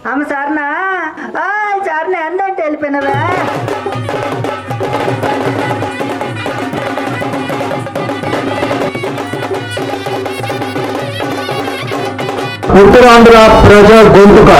అమ్మ సార్నా సార్ని ఎందంటే వెళ్ళిపోయినవే. ఉత్తరాంధ్ర ప్రజా గొంతుక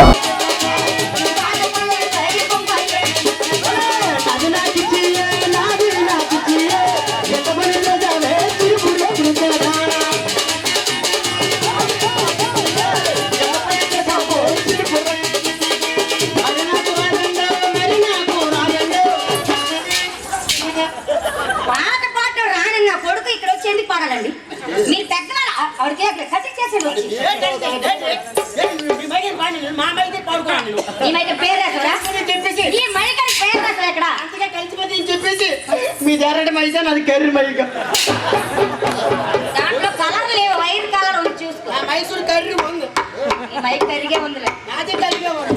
మీరు పెద్ద ఆవిడకి కటింగ్ చేసేది పేరు రాసారా చెప్పేసి ఈ మైకానికి పేరు రాసారు ఇక్కడ అంతగా కలిసిపోతే చెప్పేసి మీ దగ్గర మైసా నాది కర్రీ మైక దాంట్లో కలర్ లేవు వైట్ కలర్ ఉంది చూసుకో మైసూర్ కర్రీ ఉంది ఈ మైక్ కర్రీగే ఉందిలే నాది కర్రీగే ఉంది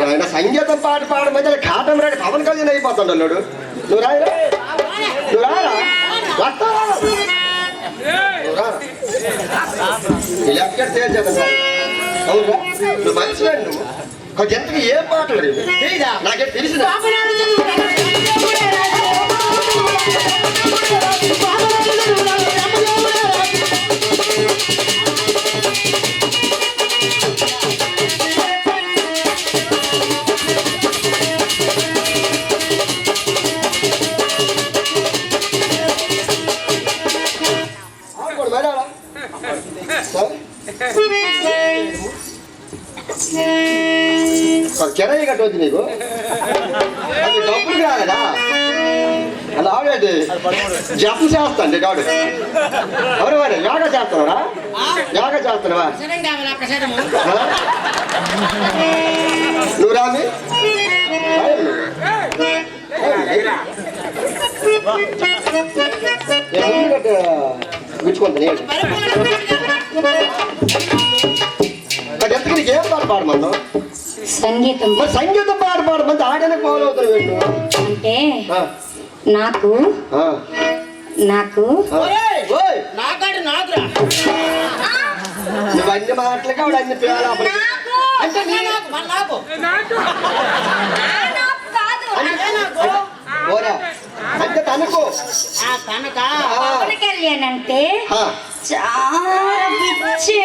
ఆయన సంగీతం పాట పాడడం మధ్య కాటం రాడి పవన్ కళ్యాణ్ అయిపోతాడు అన్నాడు. నువ్వు రాయరా నువ్వు రారా ఇలా ఎక్కడ తేల్చేద్దా అవునా నువ్వు మంచిగా నువ్వు కొంచెం ఎంతగా ఏ పాటలు నాకే తెలిసిన కిరాయి కట్టవద్దు నీకు అది డబ్బులు కాదా అలా ఆవేది జపం చేస్తాండి కాడు ఎవరు వాడు యోగా చేస్తున్నారా యోగా చేస్తున్నావా నువ్వు రామి విచ్చుకుంటా ఎంతకి నీకు ఏం పాట పాడమందో సంగీతం సంగీతం పాట పాడమంది ఆడనే ఫాలో అవుతారు అంటే నాకు నాకు నువ్వు అన్ని మాటలకి ఆవిడ అన్ని పేరు అంటే అంటే తనకు పవన్ కళ్యాణ్ అంటే చాలా పిచ్చి.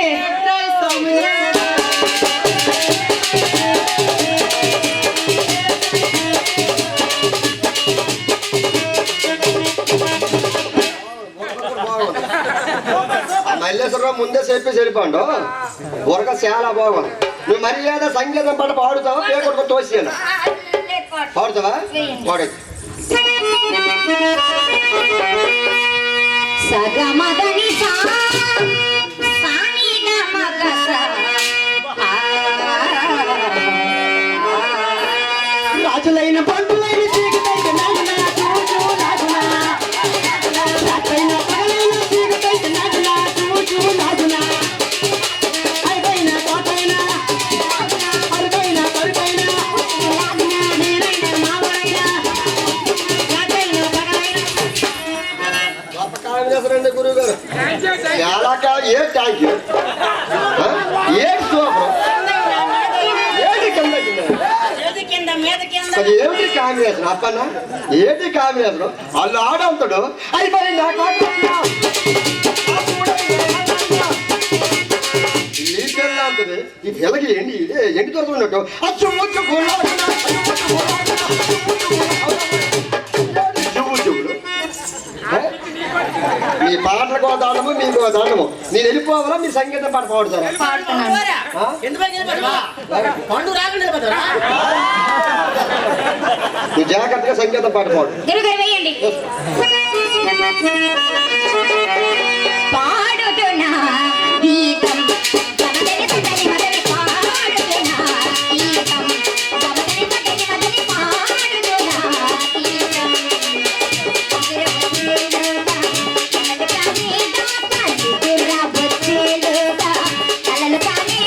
మల్లేశ్వరరావు ముందే చెప్పేసి వెళ్ళిపోండు బుర్ర చాలా బాగుంది. నువ్వు మర్యాద సంగీతం పాట పాడుతావా పేరు తోసేయాలి పాడుతావా పాడు సగమదని రాజులైన పండులైన గురువు గారు ఎలా కాదు ఏ ట్యాంక్ ఏమిటి కాంబినేషన్ అప్పన్న ఏంటి కాంబినేషన్ వాళ్ళు ఆడంతాడు అయిపోయింది నీ పిల్ల ఉంటుంది ఈ పిల్లకి ఎండి ఇదే ఎండి దొరుకుతున్నట్టు చెవులు మీ పాటలకు దానము మీకు దానము నేను వెళ్ళిపోవాలా మీ సంగీతం పాట పాడుతారా పండు రాకుండా నువ్వు జాగ్రత్తగా సంగీతం పాట పాడు పాడుతున్నా గీతం గమదరి పదని మదని పాడుతున్నా గీతం గమదరి పదని మదని పాడుతున్నా గీతం కలలు కానే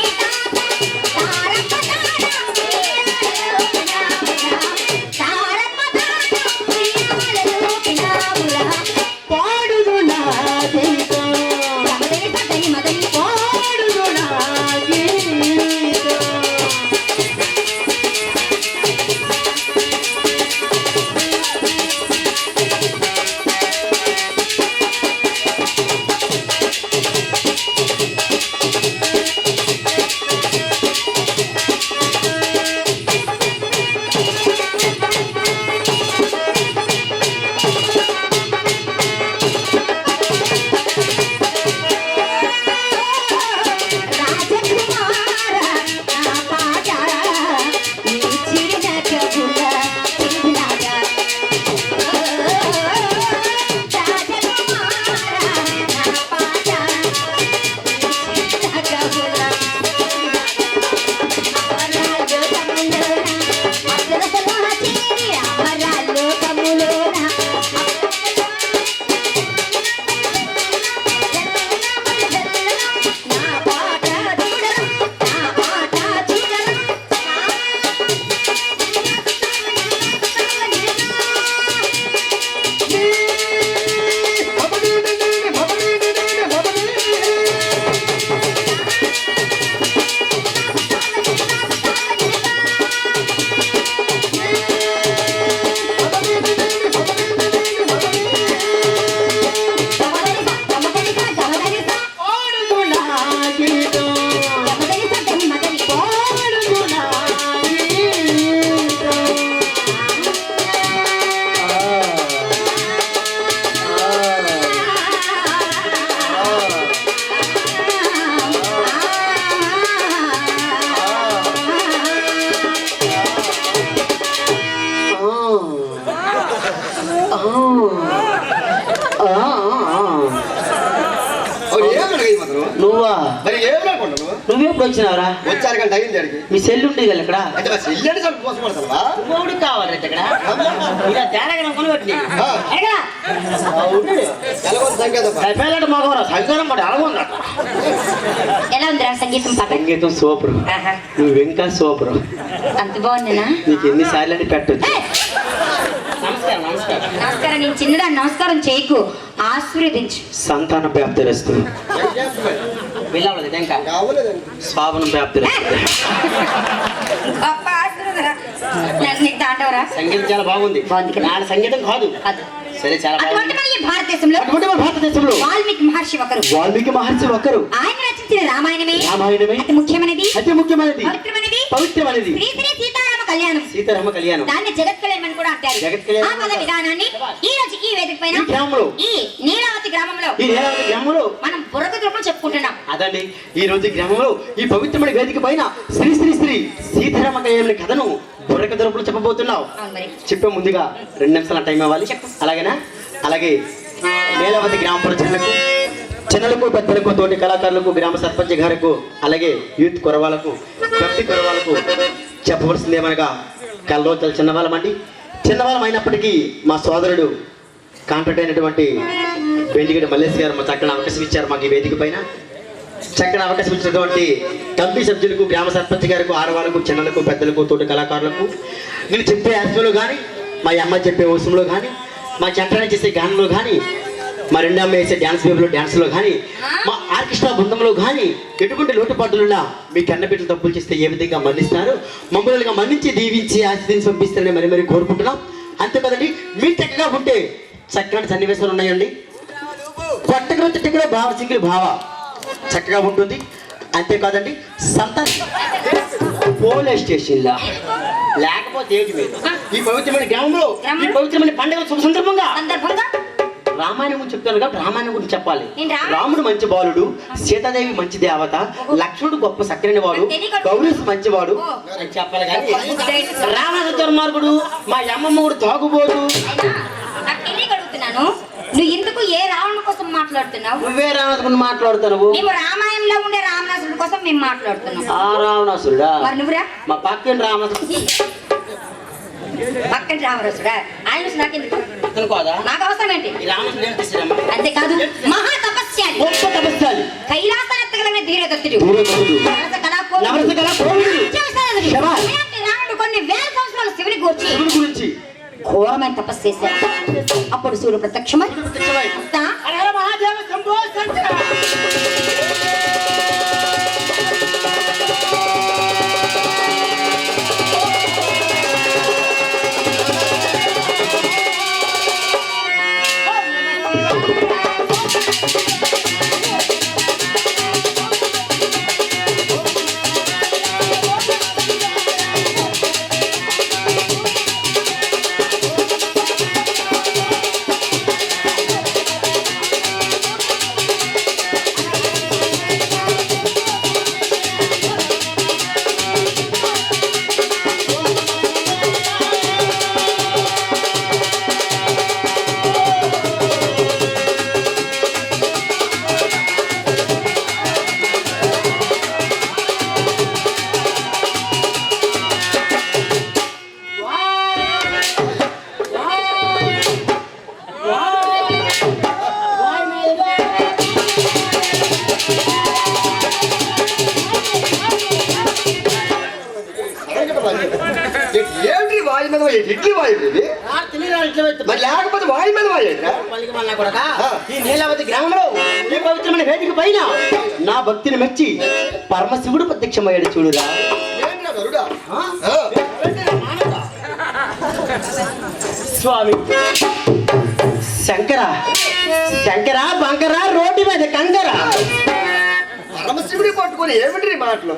నువ్వా మరి ఏం లేకుండా నువ్వెప్పుడు వచ్చినావురా? వచ్చారు గంట అయింది అడిగి మీ సెల్ ఉంటుంది కదా ఇక్కడ. అంటే మా చెల్లెని చాలా మోసపడతావా? మూడు కావాలి ఇక్కడ. ఇలా తేడాగా కొనుగొట్టి సంగీతం మగవరా సంగీతం మాట అలాగుందా? ఎలా ఉందిరా సంగీతం పాట? సంగీతం సూపర్. నువ్వు ఇంకా సూపర్. అంత బాగుందినా? నీకు ఎన్నిసార్లు అని పెట్టొచ్చు. నమస్కారం నమస్కారం నమస్కారం. నేను చిన్నదా నమస్కారం చేయకు, ఆశీర్వదించు. సంతాన వ్యాప్తిరస్తు. వెళ్ళవలేదు ఇంకా కావలేదండి స్వాభనం వ్యాప్తిరస్తు. దాంటవరా? సంగీతం చాలా బాగుంది. బాగుంది కదా? నాన్న సంగీతం కాదు కాదు. సరే చాలా అటువంటి బాగుంది. మన ఈ భారతదేశంలో అటువంటి మన భారతదేశంలో వాల్మీకి మహర్షి ఒకరు. వాల్మీకి మహర్షి ఒకరు. ఆయన రచించిన రామాయణమే రామాయణమే అతి ముఖ్యమైనది, అతి ముఖ్యమైనది, పవిత్రమైనది, పవిత్రమైనది శ్రీ శ్రీ సీతారామ కళ్యాణం. సీతారామ కళ్యాణం. దాన్ని జగత్ కళ్యాణం అని కూడా అంటారు. జగత్ కళ్యాణం. ఆ పద విధానాన్ని ఈ రోజు ఈ వేదిక పైన ఈ గ్రామంలో, ఈ నీలావతి గ్రామంలో ఈ నేలావతి గ్రామంలో మనం బుర్రక ద్రూపం చెప్పుకుంటున్నాం. అదండి ఈ రోజు ఈ గ్రామంలో ఈ పవిత్రమైన వేదిక పైన శ్రీ శ్రీ శ్రీ సీతారామ కళ్యాణ కథను బుర్రక దొరుకులు చెప్పబోతున్నావు. అవును మరి. చెప్పే ముందుగా 2 నిమిషాల టైం ఇవ్వాలి. అలాగేనా? అలాగే నేలావతి గ్రామ ప్రజలకు, చిన్నలకు, పెద్దలకు, తోటి కళాకారులకు, గ్రామ సర్పంచ్ గారికి, అలాగే యూత్ కురవాలకు, భక్తి కురవాలకు చెప్పవలసింది ఏమనగా, కల్లో చిన్నవాళ్ళమండి. చిన్నవాళ్ళం అయినప్పటికీ మా సోదరుడు కాంట్రాక్ట్ అయినటువంటి వెండిగడ్డ మల్లేష్ గారు మా చక్కని అవకాశం ఇచ్చారు. మాకు ఈ వేదిక పైన చక్కని అవకాశం ఇచ్చినటువంటి కమిటీ సభ్యులకు, గ్రామ సర్పంచ్ గారికి, ఆడవాళ్ళకు, చిన్నలకు, పెద్దలకు, తోటి కళాకారులకు, నేను చెప్పే యాత్రలో కానీ, మా అమ్మ చెప్పే అవసరంలో కానీ, మా చంద్రాన్ని చేసే గానంలో కానీ, మా రెండమ్మ వేసే డ్యాన్స్ వేవ్లో డ్యాన్స్లో కానీ, మా ఆర్కెస్ట్రా బృందంలో కానీ ఎటువంటి లోటుపాటులున్నా మీ కన్నబిడ్డలు తప్పులు చేస్తే ఏ విధంగా మన్నిస్తారు, మమ్మల్నిగా మన్నించి దీవించి ఆశీర్వదించి పంపిస్తారని మరి మరి కోరుకుంటున్నాం. అంతే కదండి. మీరు చక్కగా ఉంటే చక్కటి సన్నివేశాలు ఉన్నాయండి. కొట్టగా తిట్టగా భావ సింగిల్ భావ చక్కగా ఉంటుంది. అంతేకాదండి సంతానం పోలీస్ స్టేషన్లో లేకపోతే ఏంటి మీరు ఈ పవిత్రమైన గ్రామంలో ఈ పవిత్రమైన పండుగ శుభ సందర్భంగా రామాయణం గురించి చెప్తాను కాబట్టి రామాయణం గురించి చెప్పాలి. రాముడు మంచి బాలుడు, సీతాదేవి మంచి దేవత, లక్ష్మణుడు గొప్ప సక్రైన వాడు, గౌరీ మంచివాడు అని చెప్పాలి. కానీ రావణ దుర్మార్గుడు, మా అమ్మమ్మ కూడా తాగుబోదు. నువ్వు ఎందుకు ఏ రావణుడి కోసం మాట్లాడుతున్నావు? నువ్వే రావణాసురుడు మాట్లాడుతున్నావు. మేము రామాయణంలో ఉండే రావణాసురుడి కోసం మేము మాట్లాడుతున్నాం. ఆ రావణాసురుడా? మరి నువ్వురా మా పక్కన రావణాసురుడు. పక్కన రావణాసురుడా? ఆయన నాకెందుకు? నాకు అవసరం ఏంటి? అంతేకాదు మహా తపస్యాలి, గొప్ప తపస్యాలి, కైలాస ఎత్తగలనే ధీరదత్తుడు, రాముడు కొన్ని వేల సంవత్సరాలు శివుని గురించి ఘోరమైన తపస్సు చేశారు. అప్పుడు సూర్యుడు ప్రత్యక్షమై ఏంటి వాయు మీద ఇడ్లీ వాయు ఇది మరి లేకపోతే వాయు మీద వాయేట్రా? ఈ నీలావతి గ్రామంలో ఈ పవిత్రమైన వేదిక పైన నా భక్తిని మెచ్చి పరమశివుడు ప్రత్యక్షమయ్యాడు చూడురా. స్వామి శంకర శంకర బంకర రోడ్డు మీద కంకర. పరమశివుడి పట్టుకొని ఏమిటి మాటలు?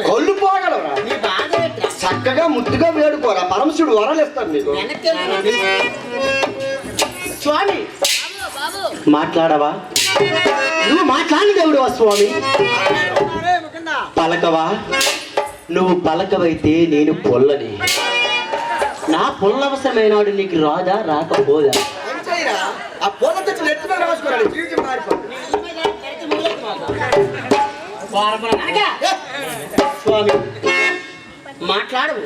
కళ్ళు పోగలరా? చక్కగా ముద్దుగా వేడుకోరా, పరమశివుడు వరాలు ఇస్తాడు నీకు. స్వామి మాట్లాడవా? నువ్వు మాట్లాడిన దేవుడువా స్వామి? పలకవా? నువ్వు పలకవైతే నేను పొల్లని. నా పొల్ల అవసరమైనాడు నీకు రాదా రాకపోదా? ఆ పొల్ల తెచ్చి నెత్తిలో రాసుకోరాడు, జీవితం మారిపోతుంది. స్వామి మాట్లాడవు,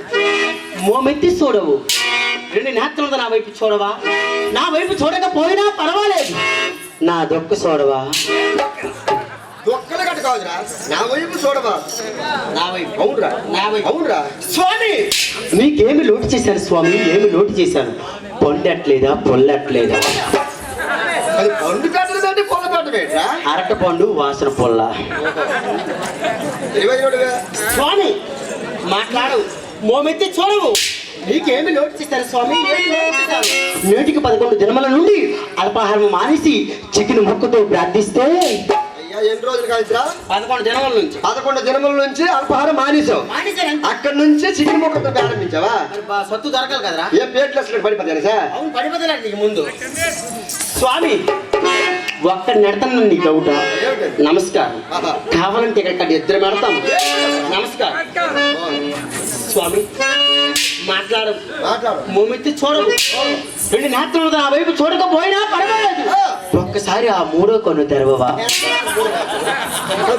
మోమెత్తి చూడవు, రెండు నేత్రులతో నా వైపు చూడవా? నా వైపు చూడకపోయినా పర్వాలేదు, నా దొక్క చూడవా? దొక్కలు గట్ట కాదురా, నా వైపు చూడవా? నా వైపు. అవునరా, నా వైపు. అవునరా. స్వామి మీకేమి లోటు చేశాను స్వామి? ఏమి లోటు చేశాను? పొందట్లేదా పొల్లట్లేదా? అది పండు పెట్టడం పొల్ల పెట్టమేట్రా? అరట పండు వాసన పొల్ల. స్వామి మాట్లాడవు, మోమెత్తి చూడవు, నీకేమి లోటు చేశారు స్వామి? నేటికి 11 జన్మల నుండి అల్పాహారం మానేసి చికెన్ ముక్కతో ప్రార్థిస్తే ఎన్ని రోజులు కాల్చరా? 11 జన్మల నుంచి. 11 జన్మల నుంచి అల్పాహారం మానేసావు. అక్కడ నుంచి చికెన్ ముక్కతో ప్రారంభించావా? సత్తు దొరకాలి కదరా? ఏ ప్లేట్లు పడిపోతాను సార్? అవును పడిపోతాడు నీకు ముందు. స్వామి ఒక్క నెడతాను నీ గౌట. నమస్కారం. కావాలంటే ఇక్కడ ఇద్దరు పెడతాం. నమస్కారం. స్వామి మాట్లాడు, మోమెత్తి చూడవు, రెండు నేత్రాలు నా వైపు చూడకపోయినా పర్వాలేదు, ఒక్కసారి ఆ మూడో కన్ను తెరవవా?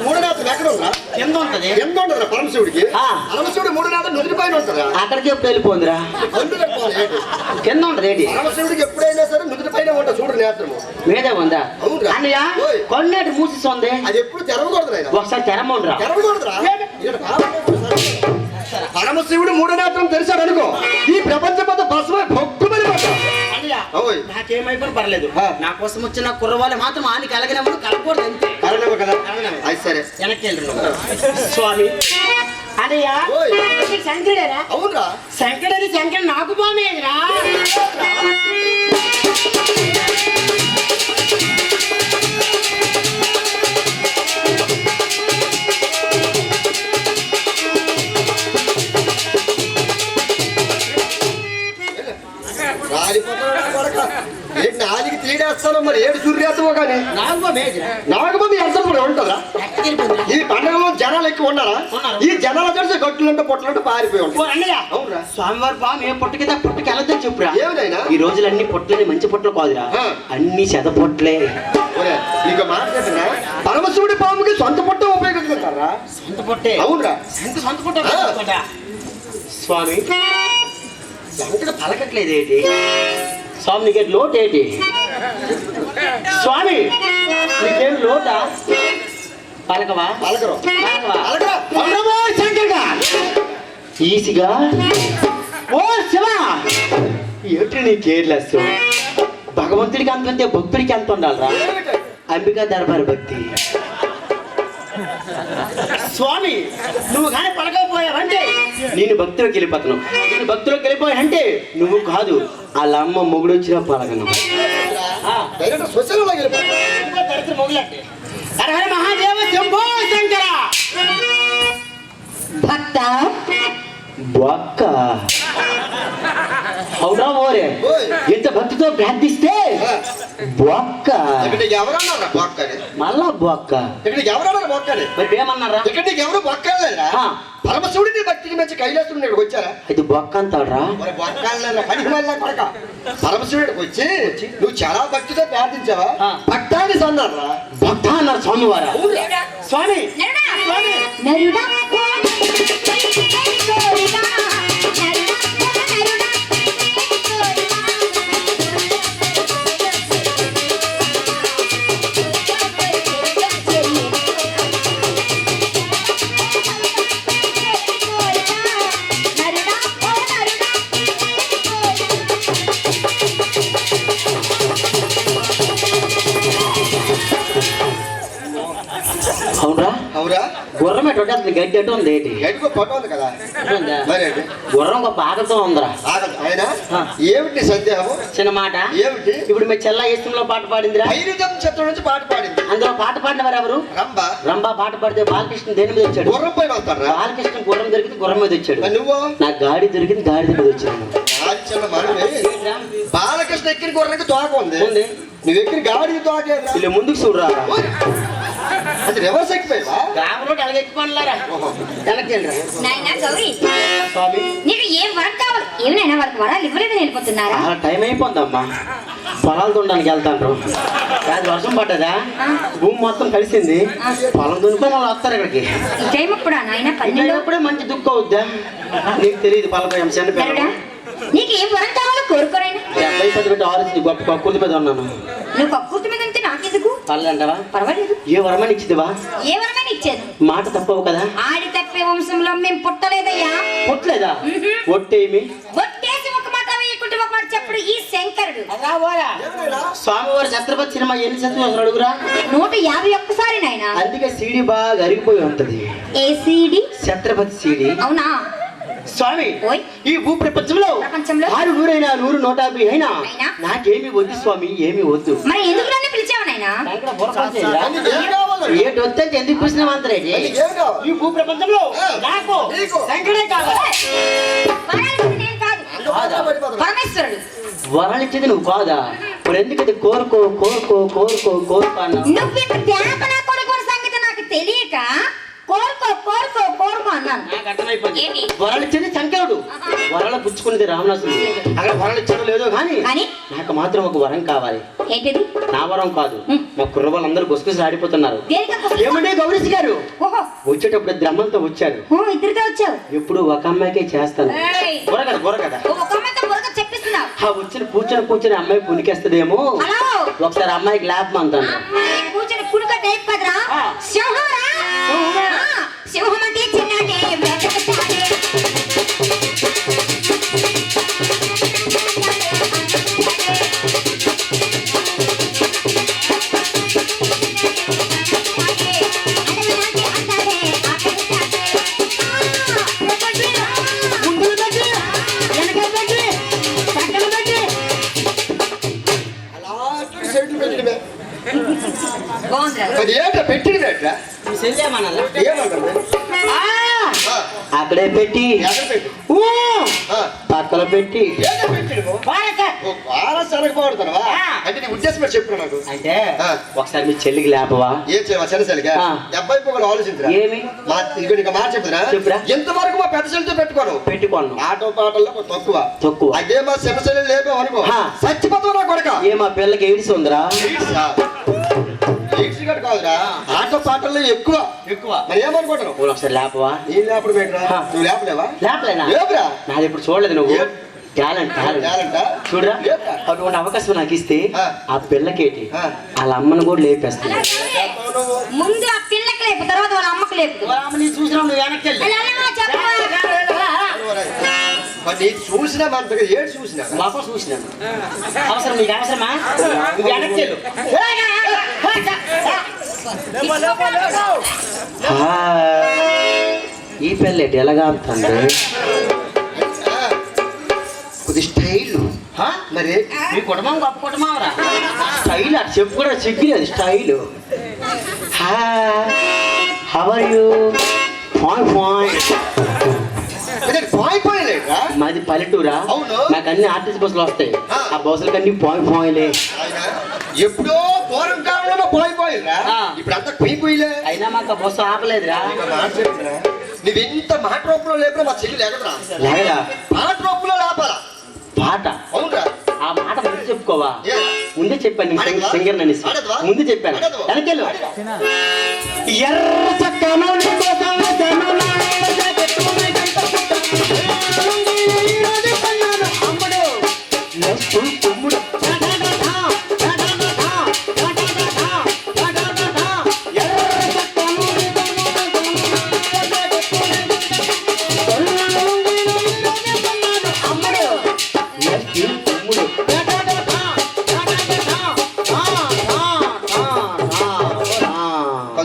మూడో నేత్రం ఎక్కడ ఉందా? కింద ఉంటది. ఎంత ఉంటుందా పరమశివుడికి? పరమశివుడు మూడో నేత్రం నుదుటి పైన ఉంటుందా? అక్కడికి ఎప్పుడు వెళ్ళిపోందిరా? కింద ఉంటది ఏంటి? పరమశివుడికి ఎప్పుడైనా సరే నుదుటి పైన ఉంటుంది చూడు నేత్రము. మీదే ఉందా? అన్నయ్య కొన్నేటి మూసి ఉంది, అది ఎప్పుడు తెరవకూడదు. ఒకసారి తెరమండ్రా. తెరవకూడదురా. పరమశివుడు మూడో నేత్రం తెరిచాడు అనుకో, ఈ ప్రపంచం మొత్తం బస్సు భక్తుమని నాకేమైపోయినా పర్లేదు, నా కోసం వచ్చిన కుర్రవాళ్ళు మాత్రం ఆనికి అలాగనే కలగకూడదు అంతే. కరణం కదా? అది సరే, వెనక్కి వెళ్తున్నాం. స్వామి అన్నయ్య శంకరుడేనా? అవునరా. శంకరుడు శంకరుడు నాకు బామేదిరా. చెప్తాను మరి ఏడు సూర్యాస్తమో కానీ నాగబాబు ఎంత ఉంటుందా ఈ పండుగలో జనాలు ఎక్కువ ఉన్నారా ఈ జనాలు తెలిసి గట్టులంటే పొట్టలంటే పారిపోయి ఉంటారు అవునరా స్వామివారి బామ్ ఏ పొట్టుకి పుట్టుకి వెళ్ళొద్దని చెప్పురా ఏమిటైనా ఈ రోజులన్నీ పొట్లని మంచి పొట్లు కాదురా అన్ని చెద పొట్లే నీకు మాట్లాడుతున్నా పరమశివుడి పాముకి సొంత పొట్ట ఉపయోగించుకుంటారా సొంత పొట్టే అవునరా సొంత పొట్ట స్వామి వెంకట పలకట్లేదేటి స్వామి నీకేంటి లోటు ఏంటి స్వామి నీకేం లోటా పలకవా పలకరు పలకవా శంకర్గా ఈసిగా ఓ శివ ఏమిటి నీ కేర్లెస్ భగవంతుడికి అంత ఉంటే భక్తుడికి ఎంత ఉండాలరా అంబికా దర్బార్ భక్తి స్వామి నువ్వు కానీ పలకపోయావంటే నేను భక్తులకు వెళ్ళిపోతాను నేను భక్తులకు వెళ్ళిపోయానంటే నువ్వు కాదు వాళ్ళ అమ్మ మొగుడు వచ్చినా పలకను మహాదేవ శంభో శంకర భక్త బొక్క అవునా ఓరే ఇంత భక్తితో ప్రార్థిస్తే బొక్క ఇక్కడికి ఎవరన్నారా బొక్కని మళ్ళా బొక్క ఇక్కడికి ఎవరన్నారు బొక్కని మరి ఏమన్నారా ఇక్కడికి ఎవరు బొక్కలేరా పరమశివుడిని భక్తికి మంచి కైలాసం ఇక్కడికి వచ్చారా ఇది బొక్క అంటారా మరి బొక్కలేరా పని మళ్ళీ కొడక పరమశివుడికి వచ్చి నువ్వు చాలా భక్తితో ప్రార్థించావా భక్తాన్ని సన్నారా భక్త అన్నారు స్వామివారా స్వామి స్వామి నరుడా అవునరా అవురా గుర్రం ఎటు అసలు గడ్డి అటు ఉంది ఏంటి గడికో ఫోటో ఉంది కదా మరి ఏంటి? గుర్రం ఒక పాకతో ఉందిరా ఆగదు ఆయన ఏమిటి సందేహము చిన్న మాట ఏమిటి ఇప్పుడు మీ చెల్ల ఇష్టంలో పాట పాడిందిరా ఐరుజం చిత్రం నుంచి పాట పాడింది అందులో పాట పాడిన వారు ఎవరు రంభ రంభా పాట పాడితే బాలకృష్ణ దేని మీద వచ్చాడు గుర్రం పైన వస్తారా బాలకృష్ణ గుర్రం దొరికింది గుర్రం మీద వచ్చాడు మరి నువ్వు నాకు గాడి దొరికింది గాడి మీద వచ్చాను ఆచరణ మనమే బాలకృష్ణ ఎక్కిన గుర్రానికి తోక ఉంది ఉంది. నువ్వు ఎక్కిన గాడికి తోకేదా వీళ్ళు ముందుకు చూడరా అది రివర్స్ ఎక్కిపోయావా గ్రామంలో ఎలగెక్కుమన్నారా వెనక్కి వెళ్ళరా నాయనా గౌరీ స్వామి నీకు ఏం వరం కావాలి ఏమైనా వాళ్ళకి వరాలు ఇవ్వలేదని వెళ్ళిపోతున్నారా ఆ టైం అయిపోద్దమ్మా పొలాలు దున్నడానికి వెళ్తాండ్రు కాదు వర్షం పడ్డదా భూమి మొత్తం కలిసింది పొలం దున్నుకొని వాళ్ళు వస్తారు ఇక్కడికి ఈ టైం అప్పుడా నాయన పన్నెండు ఇప్పుడే మంచి దుఃఖం అవుద్దా నీకు తెలియదు పలపై నరుడా నీకు ఏం వరం కావాలో కోరుకోరైనా 70 పెట్టి ఆలోచించి గొప్ప కక్కుర్తి మీద ఉన్నాను నువ్వు కక్కుర్తి మీద ఉంటే నాకెందుకు పర్లేదంటావా పర్వాలేదు ఏ వరమని ఇచ్చిదివా ఏ వరమైనా ఇచ్చేది మాట తప్పవు కదా ఆడి తప్పే వంశంలో మేము పుట్టలేదయ్యా పుట్టలేదా ఒట్టేమి ఒట్టేసి ఒక మాట వేయకుంటే ఒక మాట చెప్పుడు ఈ శంకరుడు స్వామివారి ఛత్రపతి సినిమా ఎన్ని సంవత్సరాలు అడుగురా 151 సారి నాయన అందుకే సీడీ బాగా అరిగిపోయి ఉంటది ఏసీడి ఛత్రపతి సీడీ అవునా స్వామి ఓయ్ ఈ భూ ప్రపంచంలో 100 100 150 అయినా అయినా? నాకేమి వద్దు స్వామి ఏమి వద్దు మరి ఎందుకు నన్ను పిలిచావు నాయనా ఏం కావాలి ఏటి వస్తే ఎందుకు పిలిచిన అంతరేటి ఏం కావాలి ఈ భూ ప్రపంచంలో నాకు నీకు. శంకరే కావాలి వరాలిచ్చింది నేను కాదు అందుబాటులో పడిపోతాడు. పరమేశ్వరుడు వరాలిచ్చేది నువ్వు కాదా మరి ఎందుకంటే కోరుకో కోరుకో కోరుకో కోరుకో అన్నావు నువ్వు ఇంత దేపన కొడుకున్న సంగతి నాకు తెలియక కోరుకో కోరుకో కోరుకో అన్నాను నాకు అర్థమైపోయింది ఏంటి? వరాలిచ్చేది శంకరుడు వరాలు పుచ్చుకున్నది రామనాథుడు అక్కడ వరాలు ఇచ్చాడో లేదో కానీ కానీ నాకు మాత్రం ఒక వరం కావాలి ఏంటిది నా వరం కాదు మా కుర్ర వాళ్ళందరూ గుసగుసలు ఆడిపోతున్నారు దేనికో ఏమంటే గౌరీష్ గారు ఓహో వచ్చేటప్పుడు ద్రమ్మంతో వచ్చారు ఓ ఇద్దరితో వచ్చావు ఎప్పుడు ఒక అమ్మాయికే చేస్తాను ఏయ్. బుర్రకథ ఓ, ఒక అమ్మాయితో బుర్రగా చెప్పిస్తున్నావు ఆ వచ్చిన కూర్చొని అమ్మాయి పునికేస్తుందేమో హలో ఒకసారి అమ్మాయికి ల్యాప్ అంటాను అమ్మాయి కూర్చొని కుడుక టైప్ కదరా ఆ. సింహరా సింహం అంటే చిన్నటే వేటకొచ్చాడే. అలాంటి సెట్లు పెట్టినవే. బాగుందిరా మరి ఏంటో పెట్టినవి ఎట్లా? ఏమంటుంది? అక్కడే పెట్టి ఎక్కడ పెట్టు? ఊ, ఆ, పక్కన పెట్టి ఏంటో పెట్టినవు? ఓ, వారసు అనకపోతున్నావా? అంటే నీ ఉద్దేశం పెట్టి చెప్పు నాకు. అంటే ఆ. ఒకసారి మీ చెల్లికి లేపవా? ఏం చేయవా చిన్నసలిగా ఆ. అబ్బాయి పొగలు ఆలోచించరా ఏమి మా ఇదిగో నీకు మాట చెప్పురా చెప్పురా. ఎంతవరకు మా పెద్ద చెల్లితో పెట్టుకోను పెట్టుకోను ఆటో పాటల్లో తక్కువ తక్కువ. అదే మా చిన్న చెల్లి లేపే అనుకో ఆ. చచ్చిపోతావు నా కొడక ఏ మా పిల్లకి ఎయిడ్స్ ఉందిరా? కాదురా ఆటో పాటల్లో ఎక్కువ ఎక్కువ. మరి ఏమనుకుంటాను పోనీ ఒకసారి లేపవా? నేను లేపడు పెట్టరా ఆ. నువ్వు లేపలేవా లేపలేనా? లేపురా నాది ఇప్పుడు చూడలేదు నువ్వు. ఏ? టాలెంట్ టాలెంట్ టాలెంటా? చూడరా లేపురా. అటువంటి అవకాశం నాకు ఇస్తే ఆ. ఆ పిల్లకేటి ఆ. వాళ్ళ అమ్మను కూడా లేపేస్తుంది. ముందు ఆ పిల్లకి లేపు, తర్వాత వాళ్ళ అమ్మకి లేపు. చూసినా నువ్వు వెనక్కి అలా చెప్పు. మరి నేను చూసినా మన దగ్గర ఏడు చూసినా పాపం చూసినాను. అవసరం నీకు అవసరమా? నువ్వు వెనక్కి వెళ్ళు. ఈ పిల్లటి ఎలాగా ఆపుతుంది? కొద్ది స్టైల్ మరి మీ కుటుంబం గొప్ప కుటుంబం రా. స్టైల్ అటు చెప్పు కూడా చెక్కి అది స్టైల్. హవర్ యూ పాయింట్ పోయలేట్రా మాది పల్లెటూరా. అవును. నాకు అన్ని ఆర్టీసీ బస్సులు వస్తాయి. ఆ. ఆ బస్సులకి అన్ని పాయింట్లే. ఎప్పుడో పూర్వం కాలంలో పోయిపోయిరా ఆ. ఇప్పుడు అంతా పోయిపోయిలే అయినా మాకు ఆ బస్సు ఆపలేదురా. నువ్వు ఇంత మాట రూపంలో లేపినా మా చెల్లి లేకదురా లేగరా మాట రూపంలో లేపాలా పాట. అవునరా ఆ మాట ముందు చెప్పుకోవా? ఏ? ముందే చెప్పాను నీకు అడగవా? సింగర్ అనేసి. అడగవా? ముందు చెప్పాను. అడగవా? వెనకెళ్ళు. అడగవా? ఎర్ర చక్కను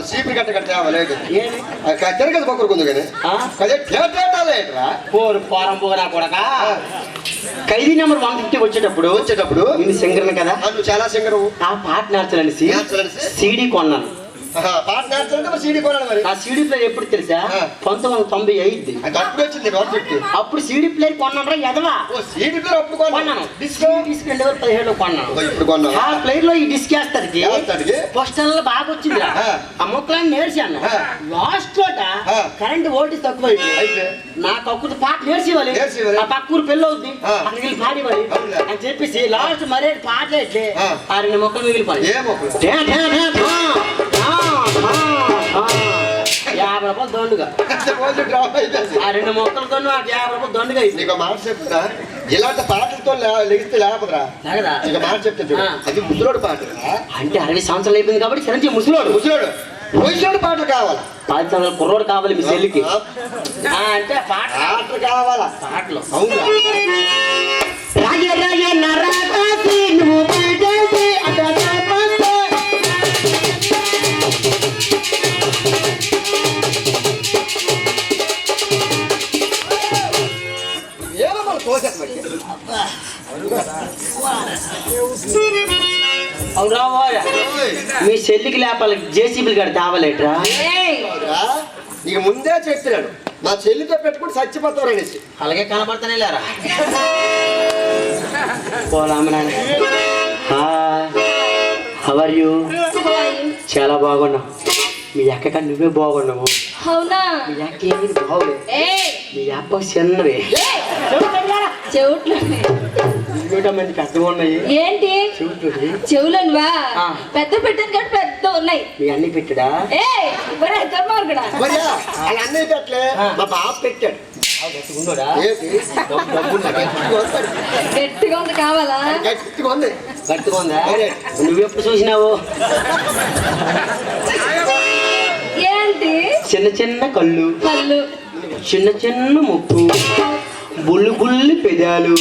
చీపురు కట్ట కట్టావలేదు ఏమి? తిరగదు పక్కరు కొందు కానీ ఆ? అదే థియేటర్లేట్రా పోరు పోరం పోరా కొడక. ఖైదీ నెంబర్ 150 వచ్చేటప్పుడు నేను సింగర్ని కదా, నువ్వు చాలా సింగరు ఆ పాట నేర్చాలనేసి నేర్చాలనేసి? సీడీ కొన్నాను. పాట నేర్చాలంటే మరి సీడీ కొనాలి మరి ఆ సీడీ ప్లేయర్ ఎప్పుడు తెలుసా? ఆ. 1995. అది అప్పుడు వచ్చింది గవర్నమెంట్ అప్పుడు సీడీ ప్లేయర్ కొన్నాను ఎదవా. ఓ సీడీ ప్లేయర్ అప్పుడు కొన్నాను. డిస్కో డిస్క్ 2017లో కొన్నాను. ఇప్పుడు కొన్నావు ఆ ప్లేయర్ లో ఈ డిస్క్ వేస్తాడికి వేస్తాడికి? ఫస్ట్ లో బాగా వచ్చింది. ఆ. ఆ ముక్కలన్నీ నేర్చాను. ఆ. లాస్ట్ లోట ఆ. కరెంట్ వోల్టేజ్ తక్కువ అయితే నాకు ఒక్కటి పాట నేర్చేవాలి. నేర్చేయాలి. ఆ పక్క ఊరు పెళ్ళి అవుద్ది, ఆ. అక్కడికి వెళ్ళి పాడేవాలి అవునులే. అని చెప్పేసి లాస్ట్ మరే పాట అయితే ఆ. ఆ 2 మొక్కలు మిగిలిపోయి ఏ మొక్కలు? 50 రూపాయలు దొండుగా. రోజు డ్రాప్ అయిపోయింది ఆ 2 మొక్కలతో నాకు 50 రూపాయలు దొండుగా అయింది. నీకు మాట చెప్తున్నా ఇలాంటి పాటలతో లెగిస్తే లేకపోతరా లేకదా? నీకు మాట చెప్తా చూడు ఆ. అది ముసలోడు పాట అంటే 60 సంవత్సరాలు అయిపోయింది కాబట్టి చిరంజీవి ముసలోడు. ముసలోడు వయసులోడు పాటలు కావాలా 10 సంవత్సరాల కుర్రోడు కావాలి మీ చెల్లికి. అంటే పాట పాటలు కావాలా పాటలు అవునా రాయ రాయ నరకాసి నువ్వు పిలిచేసి అటకాపస్తే. ఏమో మన తోసేది మరి అవును రాబోయా మీ చెల్లికి లేపాలి జేసీబీలు కడితే ఆవలేట్రా. అవునా? నీకు ముందే చెప్తున్నాడు మా చెల్లితో పెట్టుకుని చచ్చిపోతారు అనేసి అలాగే కనపడతానే లేరా పోలామనా. How are you? చాలా బాగున్నావు. మీ అక్క కన్నా నువ్వే బాగున్నావు. అవునా? మీ అక్క ఏమి బాగులే, ఏయ్ మీ అప్ప చిన్నవే. చెవుట్లు ఇంకోట మంది పెద్దగా ఉన్నాయి. ఏంటి చెవులు చెవులనువా? ఆ. పెద్ద పెట్టాను కాబట్టి పెద్ద ఉన్నాయి. మీ అన్ని పెట్టడా? ఏయ్ ఒరే దుర్మార్గుడా. మరి అలా అన్నయ్య పెట్టలే మా బాబు పెట్టాడు ఉండోడా? ఏంటి డబ్బు గట్టిగా వస్తాడు గట్టిగా ఉంది కావాలా? గట్టిగా ఉంది గట్టిగా ఉందా? అదే. నువ్వెప్పుడు చూసినావు? ఏంటి చిన్న చిన్న కళ్ళు, కళ్ళు, చిన్న చిన్న ముక్కు, బుల్లు బుల్లి పెదాలు.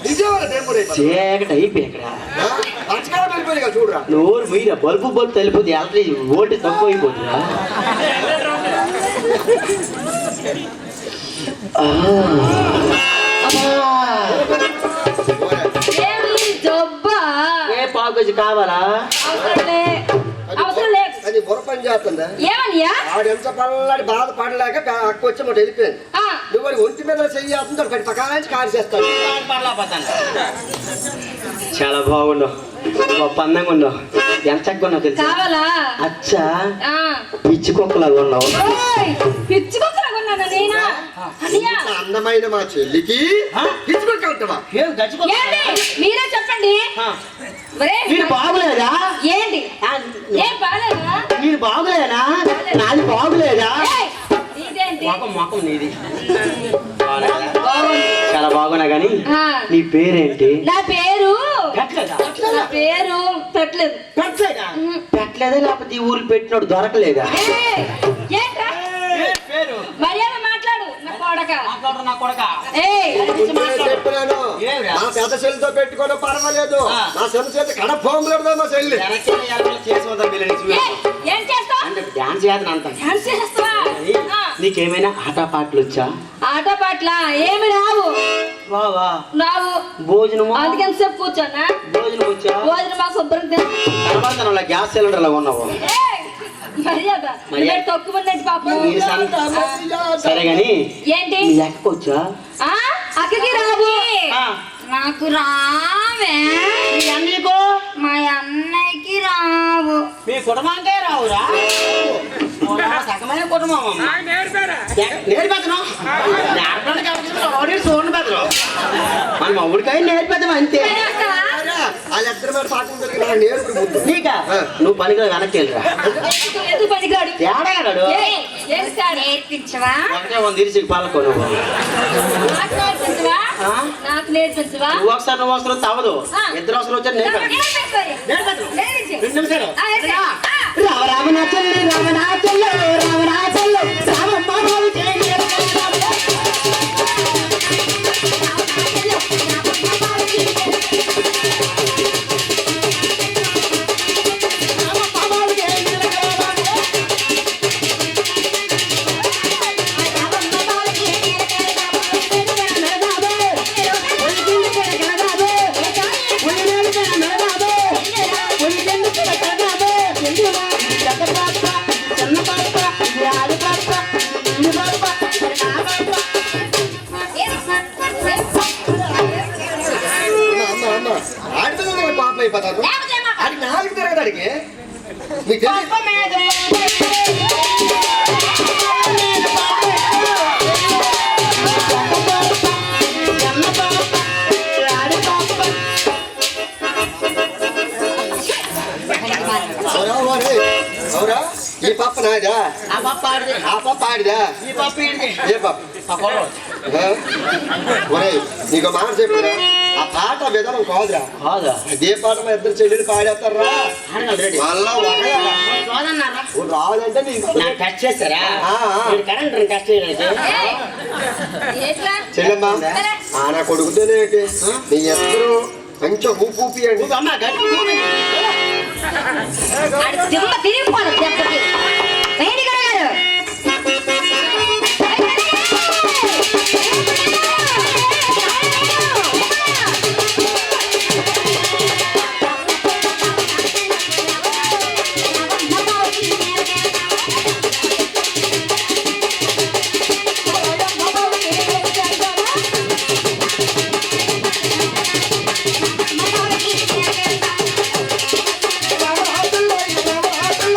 నిజంగా టెంపర్ అయిపోయింది చీకటి అయిపోయి ఇక్కడ పంచకాలం వెళ్ళిపోయింది కదా చూడరా నోరు మీరా బల్బు తెలిపోతే ఎలక్ట్రిక్ ఓటు తక్కువ అయిపోతుందా? ఏమి జబ్బా? ఏ పావుగజు కావాలా? అవసరం లేదు. అది బుర్ర పని చేస్తుందా ఏమనియా ఆడు ఎంత పల్లాడి బాధపడలేక అక్క వచ్చి మాట వెళ్ళిపోయింది నువ్వు వాడి ఒంటి మీద చెయ్యేస్తుంది పడి పకాంచి కారు చేస్తాను చాలా బాగున్నావు, గొప్ప అందంగా ఉన్నావు, ఎంత చక్కగా ఉన్నావు తెలుసా? కావాలా అచ్చా పిచ్చి కుక్కలాగా ఉన్నావు. పిచ్చుకొక్కలాగా ఉన్నాను నేనా అనియా? ఇంత అందమైన మా చెల్లికి పిచ్చుకొక్కంటావా? ఏంటి మీరే చెప్పండి. ఒరేయ్, నేను బాగులేదా? ఏంటి ఏం బాలేదా? నేను బాగులేదా? నాది బాగులేదా? ఏయ్, నీదేంటి? మొఖం నీది చాలా బాగున్నా గాని నీ పేరేంటి? నా పేరు పెట్టలేదా? నా పేరు పెట్టలేదు. పెట్టలేదా? పెట్టలేదా లేకపోతే ఈ ఊరు పెట్టినోడు దొరకలేదా? ఏయ్, ఏంట్రా మర్యాద మాట్లాడు నా కొడక. ఏయ్, చెప్పినాను మా పెద్ద చెల్లితో పెట్టుకోవడం పర్వాలేదు, మా చిన్న చేతి కడ ఫోన్ మా చెల్లి ఏం చేస్తావు? డాన్స్ చేయాలని అంత. డాన్స్ చేస్తావా? నీకేమైనా ఆట పాటలు వచ్చా? ఆట పాటల ఏమి రావు. బావా రావు. భోజనము అందుకని సేపు కూర్చోనా? భోజనం వచ్చా? భోజనం మాకు శుభ్రం తిను. కనబడతాను గ్యాస్ సిలిండర్ లాగా ఉన్నావు. ఏయ్, మర్యాద నువ్వే తక్కువ మంది పాపం. సరే గాని ఏంటి నీ లెక్క వచ్చా? అక్కకి రావు. నాకు రావే. నీకు మా అన్నయ్యకి రావు. మీ కుటుంబానికే రావురా? సగమైన కుటుంబం నేర్పెత్తను చూడండి పెద్దరు మన మౌడికాయ నేర్పెద్దాం అంతే. వాళ్ళిద్దరి మీద పాఠం జరిగిన నేర్పు ముందు నీకా నువ్వు పనికిరా వెనక్కి వెళ్ళరా. ఎందుకు పనికాడు? తేడాడు నేర్పించవా? ఒకటే వంద ఇరిచి పాలకో నువ్వు. నాకు నేర్పించవా? నాకు నేర్పించవా? నువ్వు ఒకసారి నువ్వు ఒకసారి తవ్వదు, ఇద్దరు అవసరం వచ్చారు నేర్పెద్దాం. 2 నిమిషాలు. రామనాచల్లి రామనాచల్లి రామనాచల్లి రామమ్మ బాబు చేయండి. ఆడితే పాప అయిపోతారు. అది 4 తిరగదు అడిగి మీకు అవురా ఈ పప్ప నాదా? ఆ పప్పు ఆడితే ఆ పప్ప ఆడిదా? ఈ పప్పు ఈడితే ఏ పప్ప? ఒరేయ్ నీకు మాట చెప్పిన ఆ పాట విధానం కాదురా. కాదా? అదే పాట మా ఇద్దరు చెల్లెలు పాడేస్తారా మళ్ళా రావాలంటే నీకు టచ్ చేస్తారా? కరెంట్ టచ్ చేయడానికి చెల్లెమ్మా నా కొడుకుతోనే నీ ఎద్దరు మంచిగా ఊపి ఊపియండి. తిరిగిపోవాలి దెబ్బకి. వేడి గారు రామరాజుల్లో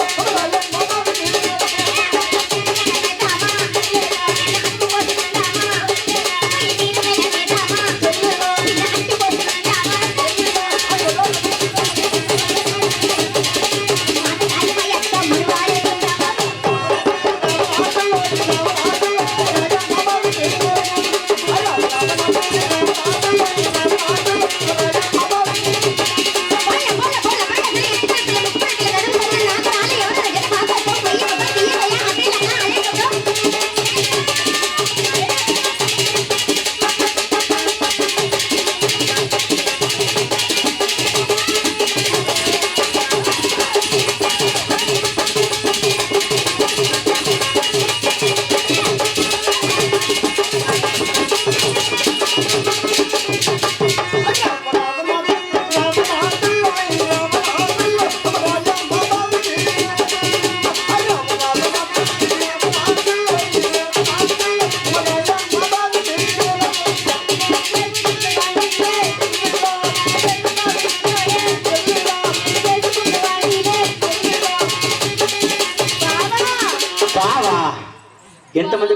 ఎంతమంది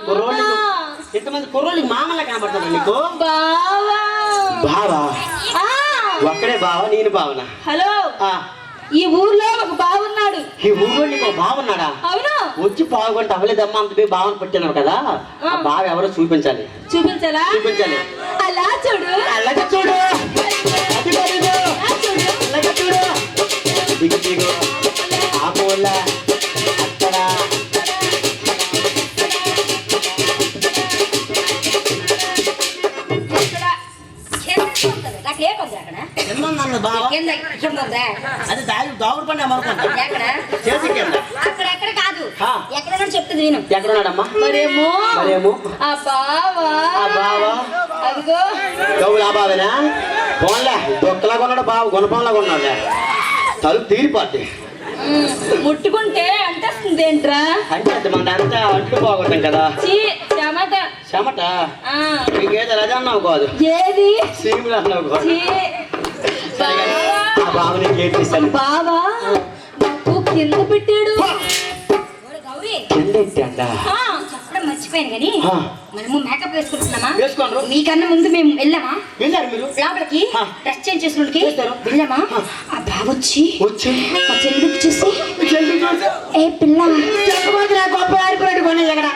కుర్రోళ్ళకి మామలా కనబడతాడు నీకు బావా బావా ఆ, ఒక్కడే బావ నేను బావనా హలో ఆ, ఈ ఊర్లో ఒక బావున్నాడు. ఈ ఊళ్ళో నీకు ఒక బావ ఉన్నాడా అవును, వచ్చి పావుగంట అవ్వలేదమ్మా అంత పోయి బావని పట్టినావు కదా ఆ బావ ఎవరో చూపించాలి చూపించాలా? చూపించాలి అలా చూడు, అలాగే చూడు అది బాగుంది. అలా చూడు. అలాగే చూడు దిగు దిగు ఆ పూల అక్కడ ఇక్కడ కింద ఉంటది. నాకు ఏముంది అక్కడ? ఎన్నుందన్న బావ కింద కింద ఉందా? అది దాగుడు పండి అమ్మనుకుంటా ఎక్కడ? చేసి కింద అక్కడ ఎక్కడ కాదు, ఆ. ఎక్కడ చెప్తుంది నేను. ఎక్కడున్నాడమ్మా మరేమో మరేమో ఆ బావా ఆ బావా అదిగో కవులు ఆ బావేనా పోన్లే దొక్కలాగా ఉన్నాడు బావ గుణపంలాగా ఉన్నాడులే తలుపు తీరిపోద్ది ముట్టుకుంటే అంటేస్తుంది ఏంట్రా? అంటే అది మన అంతా అంట్లు పోగొట్టాం కదా చీ టమాటా. చెమట ఆ, నీకేదో రజ అన్నావు కాదు ఏది సీములు అన్నావు కాదు చీ. సరే కానీ ఆ బావని గేట్ తీసాను బావా నాకు కింద పెట్టాడు. ఓరి గౌరీ, కింద ఎట్టండా ఆ, చెప్పడం మర్చిపోయాను కానీ ఆ. మనము మేకప్ వేసుకుంటున్నామా? వేసుకోండ్రు. మీకన్నా ముందు మేము వెళ్ళామా? వెళ్ళారు మీరు లోపలికి ఆ. డ్రెస్ చేంజ్ చేసుకున్నకి చేస్తారు. వెళ్ళామా? ఆ బావొచ్చి వచ్చి మా చెల్లికి చూసి జల్దీ చూసి ఏ పిల్ల చెప్పబోతు నా గొప్ప ఆడిపోయాడు కొని ఎక్కడ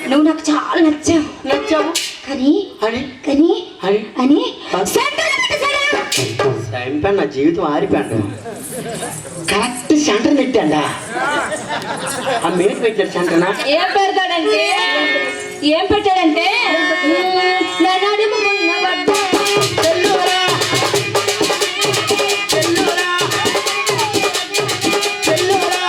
నువ్వు నాకు చాలా నచ్చావు నచ్చావు కానీ అని కానీ అని అని ఆ. సెంటర్లో పెట్టేశాడా? చంపాను నా జీవితం ఆరిపోయాడు కరెక్ట్ సెంటర్ నెట్టాడా ఆ మేట్ పెట్టాడు సెంటర్నా ఏం పెడతాడంటే ఏం పెట్టాడంటే నా నడుము ఉన్నబడ్డ చెల్లురా చెల్లురా చెల్లురా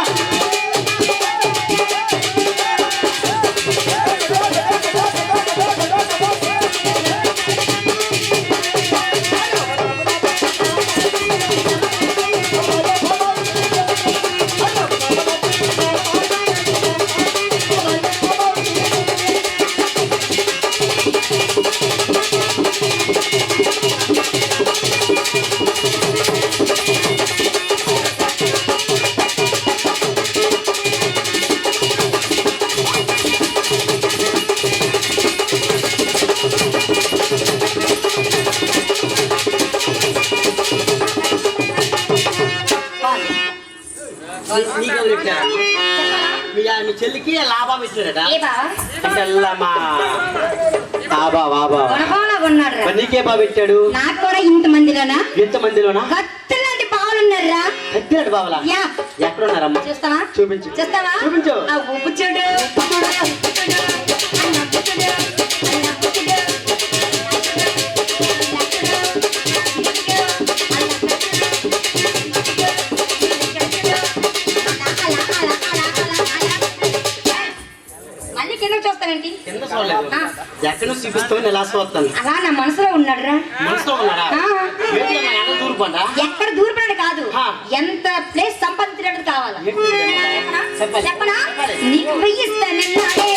నీకెవరు పెట్టారా మీ చెల్లికి లాభం ఇచ్చారట ఏ బావా అంటే అల్లా మా ఆబా బాబా గుణపాలా ఉన్నాడు రా. మరి నీకే బాబు పెట్టాడు నాకు కూడా ఇంతమందిలోనా ఎంతమందిలోనా కత్తులాంటి బావులు ఉన్నారా? కత్తిరాడు బావలా యా, ఎక్కడున్నారమ్మా చూస్తావా? చూపించు చూస్తావా? చూపించు. ఆ ఉప్పు చూడు, ఆ నవ్వు చూడు, ఆ నవ్వు చూడు. మళ్ళీ కిందకి చూస్తావేంటి? కింద చూడలేదు ఆ. ఎక్కడ చూపిస్తావు ఎలా చూస్తాను అలా నా మనసులో ఉన్నాడురా. మనసులో ఉన్నాడా ఆ. ఏంటి అమ్మా, ఎంత దూరపడ్డా ఎక్కడ దూరపడాడు కాదు, ఆ. ఎంత ప్లేస్ సంపాదించినట్టు కావాలా? చెప్పాలి. చెప్పనా? చెప్పాలి. నీకు వెయ్యిస్తానన్నాడే.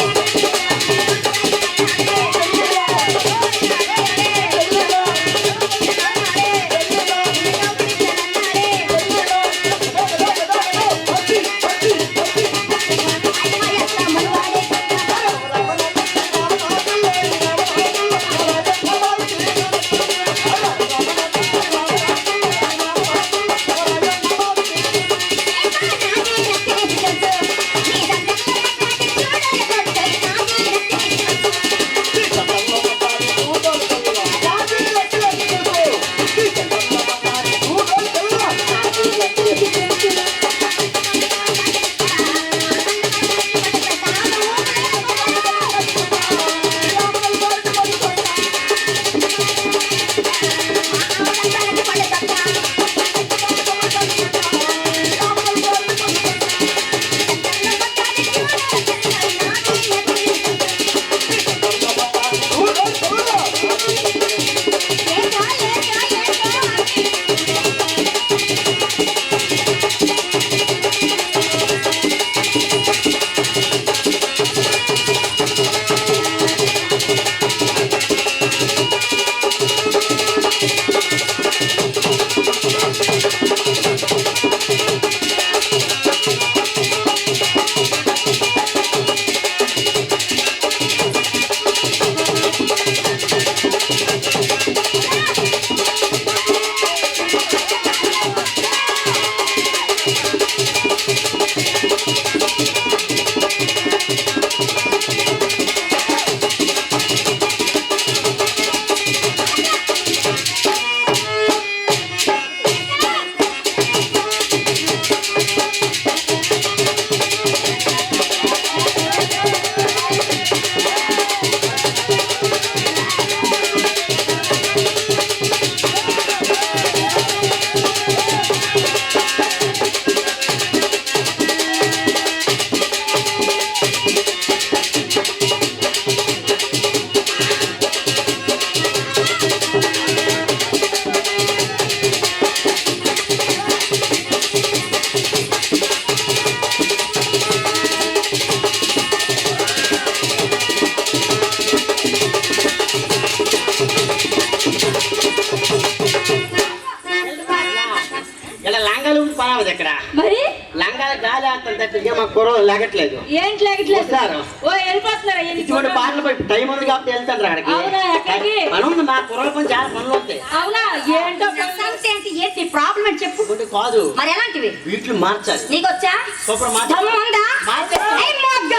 ఇక్కడ లంగాలు పరావదు ఇక్కడ మరి లంగాల గాలి ఆడుతుంది తప్పిగా మా కూరలు లాగట్లేదు. ఏంటి లేకట్లేదు వస్తారు. ఓ వెళ్ళిపోతున్నారా ఇటువంటి పాటలు పోయి టైం ఉంది కాబట్టి వెళ్తాను అక్కడికి. అవునా ఎక్కడికి పని ఉంది, మా కూరల పని చాలా పనులు వస్తాయి. అవునా ఏంటో సమస్య ఏంటి ఏంటి ప్రాబ్లం అని చెప్పు ఇంకోటి కాదు, మరి ఎలాంటివి వీటిని మార్చాలి. నీకొచ్చా సూపర్ దమ్ము ఉందా మార్చాలి. ఏయ్ మొగ్గ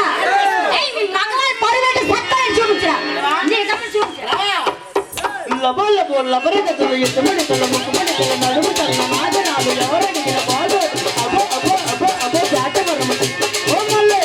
ఏయ్ మీ మగవాళ్ళ పరుగట్టు సత్తాన్ని చూపించరా నీ దమ్ము చూపించరా లబో లబో లబరే కథలు ఎత్తమని కళ్ళ ముక్కుమని కళ్ళ నడుము తల్ల మాదనాలు ఎవరడిగిన బాధ అబో అబో అబో అబో జాతవరము ఓ మల్లె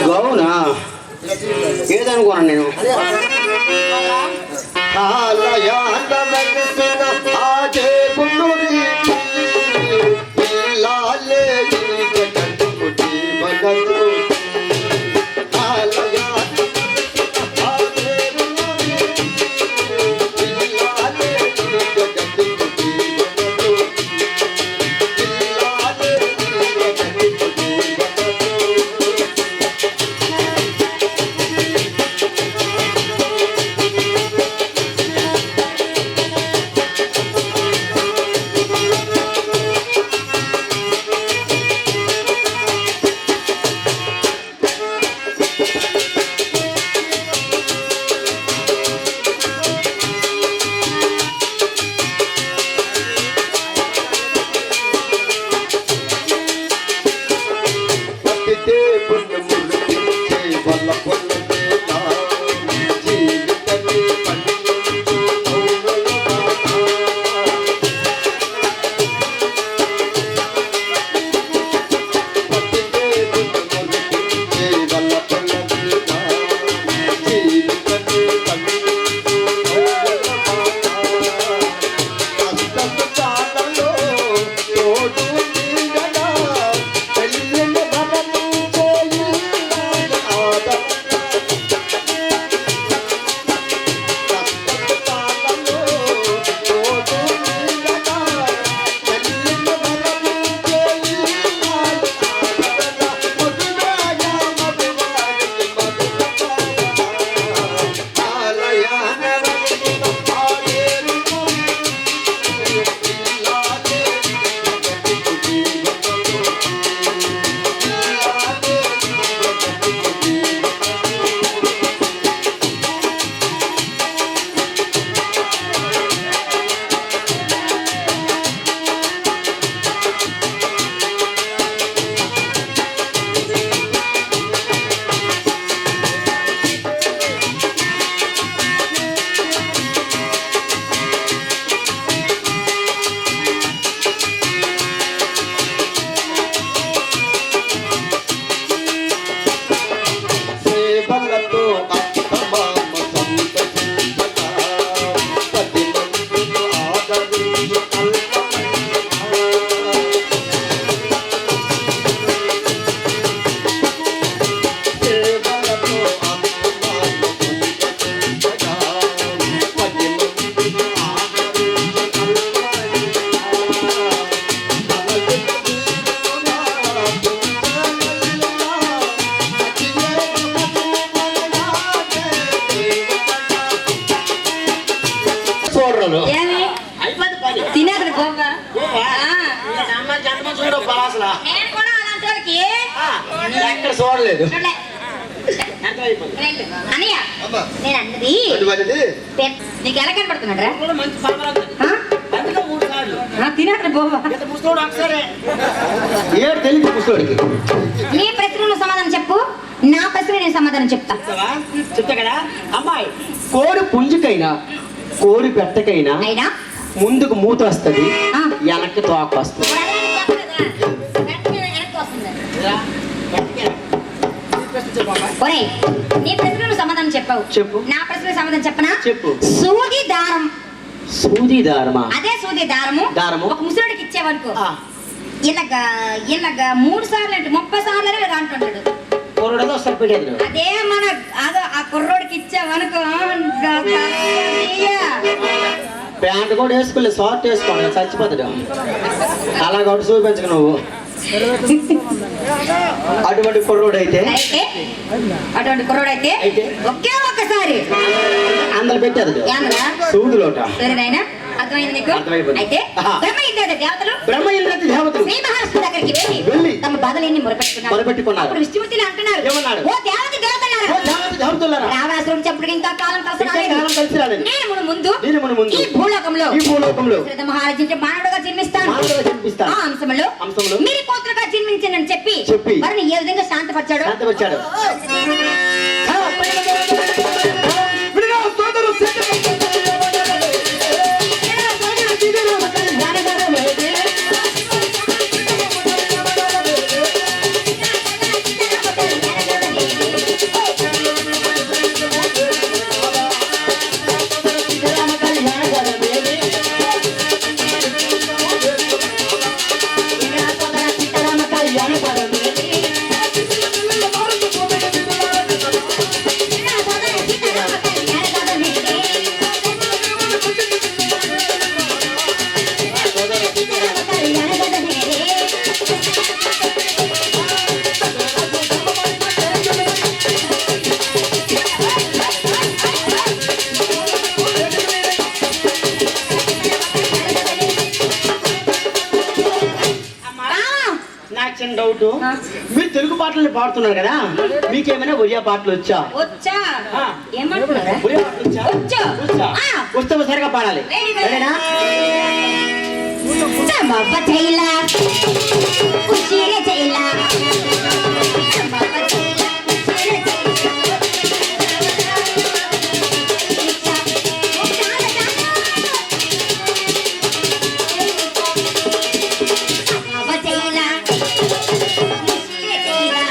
గౌనా ఏదనుకోను నేను చూడరు ఏమి అయిపోయింది పని తినేది గోవ అమ్మ జన్మ చూడు పలాసలా నేను కూడా అలాంటి వాళ్ళకి ఎక్కడ చూడలేదు చూడలే. ఎంత అయిపోయింది వెళ్ళు. అన్నయ్య అమ్మా. నేను అన్నది అటువంటిది నీకు ఎలా కనపడుతున్నాడ్రా కూడా మంచి పలవరం అందులో 3 సార్లు తినేది గోవ ఇంత ముసలోడు ఒకసారి ఏడు తెలియదు పుస్తోడికి నీ ప్రశ్నలు సమాధానం చెప్పు నా ప్రశ్న నేను సమాధానం చెప్తా చెప్తావా? చెప్తా కదా అమ్మాయి కోడి పుంజుకైనా కోడి పెట్టకైనా అయినా ముందుకు మూత వస్తుంది ఆ. వెనక్కి తోక వస్తుంది ఇప్పుడు అలాగే చెప్పలేదా? వెంటనే వెనక్కి వస్తుంది. ఇలా పట్టుకెళ్ళ. ఈ ప్రశ్న చెప్పు అమ్మాయి. ఒరేయ్, నీ ప్రశ్నలు సమాధానం చెప్పావు చెప్పు. నా ప్రశ్న సమాధానం చెప్పనా చెప్పు. సూది దారం సూది దారమా అదే సూది దారము దారము. ఒక ముసలుడికి ఇచ్చేవనుకో ఆ, ఇలాగా 3 సార్లు అంటే 30 సార్లు ఇలా అంటుంటాడు కూరడలో వస్తారు పెట్టేది అదే మన అదో ఆ కుర్రోడికి ఇచ్చావనుకో ప్యాంట్ కూడా వేసుకోలేదు షార్ట్ వేసుకోండి చచ్చిపోతాడు అలా కాబట్టి చూపించకు నువ్వు అటువంటి కుర్రోడు అయితే అయితే అటువంటి కుర్రోడైతే అయితే? ఒకే ఒక్కసారి అందరు పెట్టేది ఏంద్రా? సూదులోట సరే నాయనా అర్థమైంది నీకు అర్థమైపోయింది. అయితే ఆహా. బ్రహ్మ ఇంద్రుడి దేవతలు బ్రహ్మ ఇంద్రతి దేవతలు శ్రీ మహావిష్ణువు దగ్గరికి వెళ్ళి వెళ్ళి తమ బాధలన్నీ మొరపెట్టుకున్నారు మొరపెట్టుకున్నారు. అప్పుడు విష్ణుమూర్తిని అంటున్నారు ఏమన్నాడు? ఓ దేవతలారా దేవతలారా రావణాసురుడు చెప్పుడు ఇంకా కాలం కలిసి ఇంకా రాలేదు. కాలం కలిసి రాలేదు. నేను ముందు నేను ముందు ఈ భూలోకంలో ఈ భూలోకంలో శ్రద్ధ మహారాజు మానవుడుగా జన్మిస్తాను మానవుడుగా జన్మిస్తాను. ఆ అంశంలో అంశంలో మీరు కోతులుగా జన్మించానని చెప్పి చెప్పి వారిని ఏ విధంగా శాంతపరిచాడు శాంతపరిచాడు. నాకు చిన్న డౌట్ మీరు తెలుగు పాటలు పాడుతున్నారు కదా మీకేమైనా ఒరియా పాటలు వచ్చా వచ్చా ఆ. ఏమంటున్నారా ఒరియా పాటలు వచ్చా వచ్చు వచ్చా ఆ. వస్తే సరిగా పాడాలి రెడీ, సరేనా చమప చైలా ఉషిరే చైలా చమప చైలా ఉషిరే చమప చైలా ఉషిరే చైలా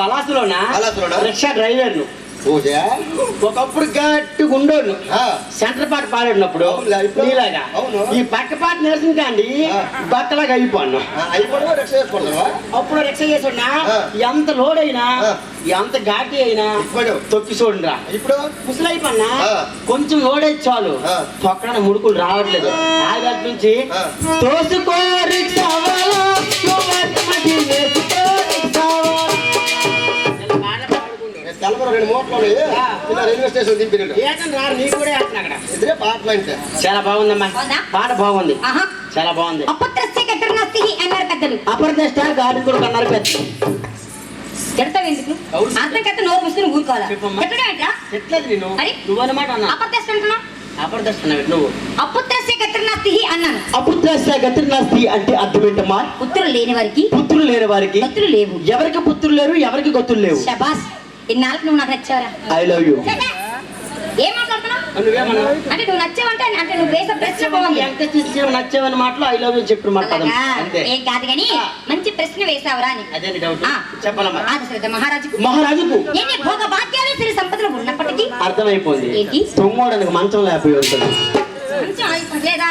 పలాసులోనా పలాసులోనా? రిక్షా డ్రైవర్ను. ఓకే. ఒకప్పుడు గట్టిగా ఉండోను. ఆ. సెంటర్ పాట పాడినప్పుడు అవునులే, ఇప్పుడు? నీలాగా అవును. ఈ పక్క పాట నేర్చిన కాండి ఆ. బక్కలాగా అయిపోను. అయిపోవడం రిక్షా వేసుకుంటావా? అప్పుడు రిక్షా చేసుకున్నా ఆ. ఎంత లోడ్ అయినా ఆ. ఎంత ఘాటి అయినా ఇప్పుడు? తొక్కి చూడరా. ఇప్పుడు ముసలైపోయినా ఆ. కొంచెం లోడ్ అయితే చాలు ఆ. తొక్కడానికి ముడుకులు రావట్లేదు. ఆగటి నుంచి ఆ. తోసుకో రిక్షావాలా, యువతి నేర్చుకో రిక్షావాలా. ఇలా పాట పాడుకుంటూ. తెల్లమర 2 మూటలు ఉన్నాయి. ఆ. ఇలా రైల్వే స్టేషన్ దింపినట్టు ఏటని రా నీకు కూడా వేస్తున్నా అక్కడ. ఇద్దరే పాటలు అంటే. చాలా బాగుందమ్మా. బాగుందా? పాట బాగుంది. ఆహా. చాలా బాగుంది. అపుత్రస్య గతిర్నాస్తి అన్నారు పెద్దలు. అపరదష్ట గాడి కూడా అన్నారు పెద్ద. తిడతావు ఎందుకు? అవును. అర్థం కథ నోరు మూసుకుని ఊరుకోవాలా? చెప్పమ్మా. తిట్టడం ఏంట్రా? ఎట్లేదు నేను మరి? నువ్వు అన్నమాట అన్నా. అపత్రస్య అంటున్నా? అపరదష్ట నువ్వు. అపుత్రస్య గతిర్నాస్తి అన్నాను. అపుత్రస్య గతిర్నాస్తి అంటే అర్థం ఏంటమ్మా? పుత్రులు లేని వారికి పుత్రులు లేని వారికి గతులు లేవు. ఎవరికి పుత్రులు లేరు, ఎవరికి గతులు లేవు. శబాస్. ఇన్నాళ్ళకి నువ్వు నాకు నచ్చావరా? I love you. చెప్పే. ఏం మాట్లాడుతున్నావు? నువ్వేమన్నా అంటే నువ్వు నచ్చావంటే అంటే నువ్వు వేసే ప్రశ్న బాగుంది. ఎంత చేసి నచ్చావని మాటలు ఐ లవ్ యూ చెప్పిన మాట పదం. అలాగా? అంతే. ఏం కాదు కానీ మంచి ప్రశ్న వేసావురా అని. అదే డౌట్ ఆ. చెప్పాలమ్మా. ఆదశరథ మహారాజుకు మహారాజుకు ఎన్ని భోగ భాగ్యాలు సిరి సంపదలు ఉన్నప్పటికీ అర్థమైపోయింది. ఏంటి? తొమ్మోడానికి మంచం లేకపోయి ఉంటుంది. మంచం లేదా?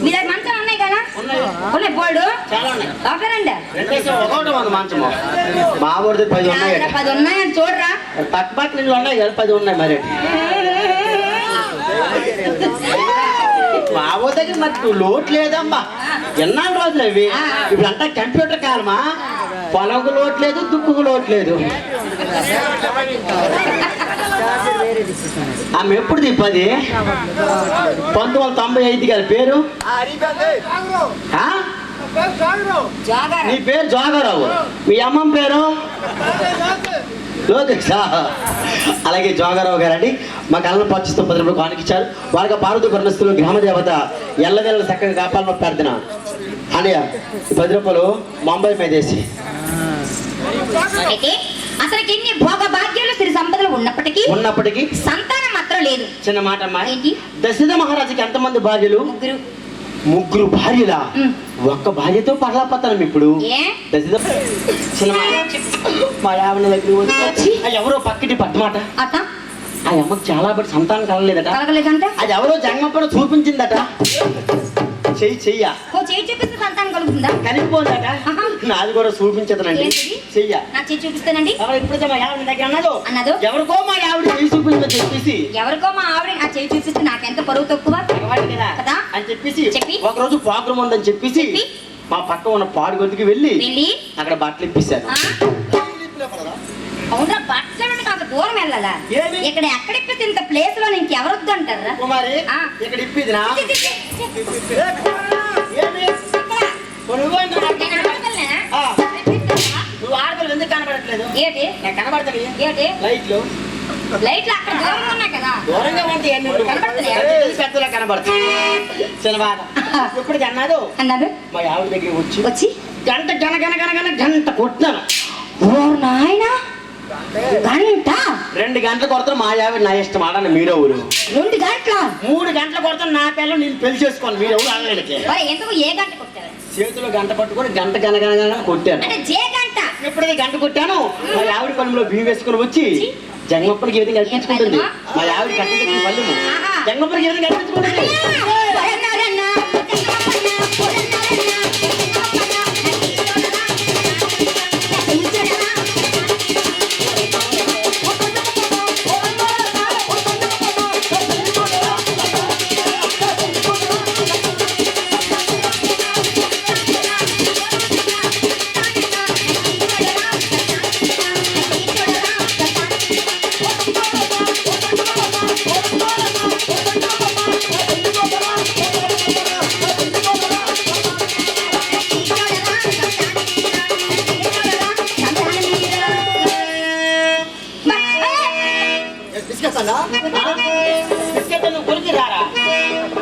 మీ దగ్గర మంచం ఉన్నాయి కదా? ఉన్నాయి. ఉన్నాయి బోల్డు. చాలా ఉన్నాయి. డాక్టర్ అండి రెండేసి ఒకటి ఉంది మంచము. మా ఊరిది 10 ఉన్నాయి. 10 ఉన్నాయని చూడరా. పక్క పక్క నీళ్ళు ఉన్నాయి కదా 10 ఉన్నాయి మరి. మా ఊరి దగ్గర మరి లోటు లేదమ్మా. ఎన్నాళ్ళు రోజులు అవి. ఇప్పుడు అంతా కంప్యూటర్ కాలమా. పొలంకు లోటు లేదు, దుక్కుకు లోటు లేదు. ఆమె ఎప్పుడు తిప్పది? 1995 గారి పేరు ఆ? జాగర్. నీ పేరు జోగారావు. మీ అమ్మమ్మ పేరు లోకేష్. అలాగే జోగారావు గారండి మా కళ్ళను పచ్చిస్తూ 10 రూపాయలు కానికిచ్చారు. వారికి పార్వతి పరమస్తులు గ్రామ దేవత ఎల్లవేళ చక్కగా కాపాలని ప్రార్థన అన్నయ్య 10 రూపాయలు ముంబై మేదేసి. అయితే అసలుకి ఎన్ని భోగ భాగ్యాలు సిరి సంపదలు ఉన్నప్పటికీ సంతానం మాత్రం లేదు. చిన్న మాట అమ్మా. ఏంటి? దశరథ మహారాజుకి ఎంతమంది భార్యలు? ముగ్గురు భార్యలా? ఒక్క భార్యతో పడలాపోతాను ఇప్పుడు. ఏ? దశరథ చిన్న మాట. మా ఆవిడ దగ్గర వచ్చి ఎవరో పక్కటి పట్టమాట. అత్త ఆ అమ్మకి చాలా బట్టి సంతానం కలగలేదట. కలగలేదంటే అది ఎవరో జంగప్పుడు చూపించిందట. చెయ్య ఓ చేయి చూపిస్తే సంతానం కలుగుతుందా? కనిపోదట. ఆహా. నాది కూడా చూపించదనండి. ఏంటిది? చెయ్య నా చేయి చూపిస్తానండి ఎప్పుడైతే మా ఆవిడ దగ్గర అన్నదో ఎవరికో మా ఆవిడ చేయి చూపించమని చెప్పేసి ఎవరికో మా ఆవిడ ఆ చేయి చూపిస్తే నాకెంత పరువు తక్కువ మగవాడు కదా కదా అని చెప్పేసి చెప్పి ఒకరోజు ప్రోగ్రామ్ ఉందని చెప్పేసి చెప్పి మా పక్క ఉన్న పాడు గొంతుకి వెళ్ళి వెళ్ళి అక్కడ బట్టలు ఇప్పిస్తాను. ఆ? అవునా బట్టలు కాదు దూరం వెళ్ళాలా? ఏమి? ఇక్కడ ఎక్కడ ఇప్పితే ఇంత ప్లేస్ లో ఇంకెవరు వద్దు అంటారా? కుమారి ఆ. ఇక్కడ ఇప్పిదినా ఏమి? నువ్వు ఏంటి నాకు? నేను ఆడపిల్లనేనా? ఆ. ఇప్పిస్తావా? నువ్వు ఆడపిల్ల ఎందుకు కనబడట్లేదు? ఏంటి నాకు కనబడతాను ఏంటి లైట్లు లైట్లు అక్కడ దూరంగా ఉన్నాయి కదా? దూరంగా ఉంటే కనబడుతున్నాయా? పెద్దలా కనబడుతుంది. చిన్న బాధ ఎప్పుడు అన్నాడు అన్నాడు మా ఆవిడ దగ్గర వచ్చి వచ్చి గంట గన గన గన గన గంట కొట్టాను. ఓ నాయనా గంట 2 గంటలు కొడతాను మా ఆవిడ నా ఇష్టం ఆడని మీరే ఊరు. 2 గంటల 3 గంటలు కొడతాను నా పిల్లలు నేను పెళ్లి చేసుకోను మీరే ఊరు ఆడడానికి. మరి ఎందుకు ఏ గంట కొట్టారు? చేతిలో గంట పట్టుకొని గంట గన గన గన కొట్టాను. అంటే జే గంట ఎప్పుడైతే గంట కొట్టాను మా ఆవిడ పళ్ళులో బియ్యం వేసుకొని వచ్చి జంగప్పనికి ఏ విధంగా కల్పించుకుంటుంది. మా ఆవిడ కట్టించుకున్న పళ్ళు ఆహా. జంగప్పనికి ఏ విధంగా కల్పించుకుంటుంది.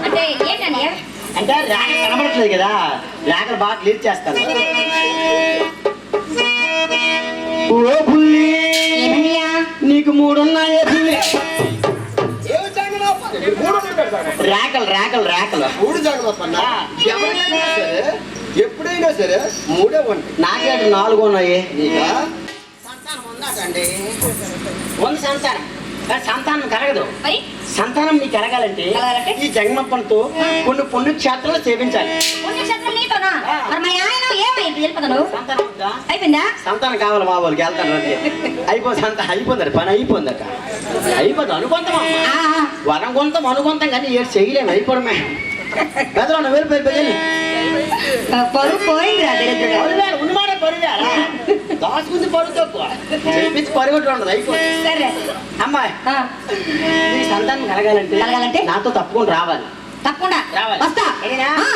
అంటే ఏంటని అంటే రేఖ కనబడట్లేదు కదా రేఖలు బాగా క్లియర్ చేస్తాను. ఓ పుల్లి ఏమయ్యా నీకు 3 ఉన్నాయే పుల్లి. రేఖలు రేఖలు రేఖలు 3 జాగ్రత్త. ఎప్పుడైనా సరే 3 ఉంటాయి. నాకేంటి 4 ఉన్నాయి. నీకా ఉన్నాదండి. ఉంది సంతానం కానీ సంతానం కలగదు. మరి సంతానం నీకు కలగాలంటే కలగాలంటే? ఈ జగమప్పలతో కొన్ని పుణ్యక్షేత్రాలు సేవించాలి. పుణ్యక్షేత్రం నీతోనా? మరి మా ఆయన ఏమైంది వెళ్ళిపోతాను? సంతానం వద్దా? అయిపోయిందా? సంతానం కావాలి మా వాళ్ళకి వెళ్తాను అంతే. అయిపోతుంది పని అయిపోయిందట. అయిపోతుంది అనుకుంటాం ఆ, వరం కొంతం అనుకుంటాం కానీ ఏడు చేయలేము అయిపోవడమే. పెద్దలు నువ్వు వెళ్ళిపోయి పరువు పోయిందిరా దరిద్రుడు. పరువేలు ఉన్నమాడే పరువేలా దాచుకుంది పరువు తక్కువ చెప్పించి పరుగొట్టు ఉండదు అయిపోయింది. సరే అమ్మాయి ఆ, నీ సంతానం కలగాలంటే నాతో తప్పకుండా రావాలి. తప్పకుండా రావాలి. వస్తా. సరేనా? ఆ.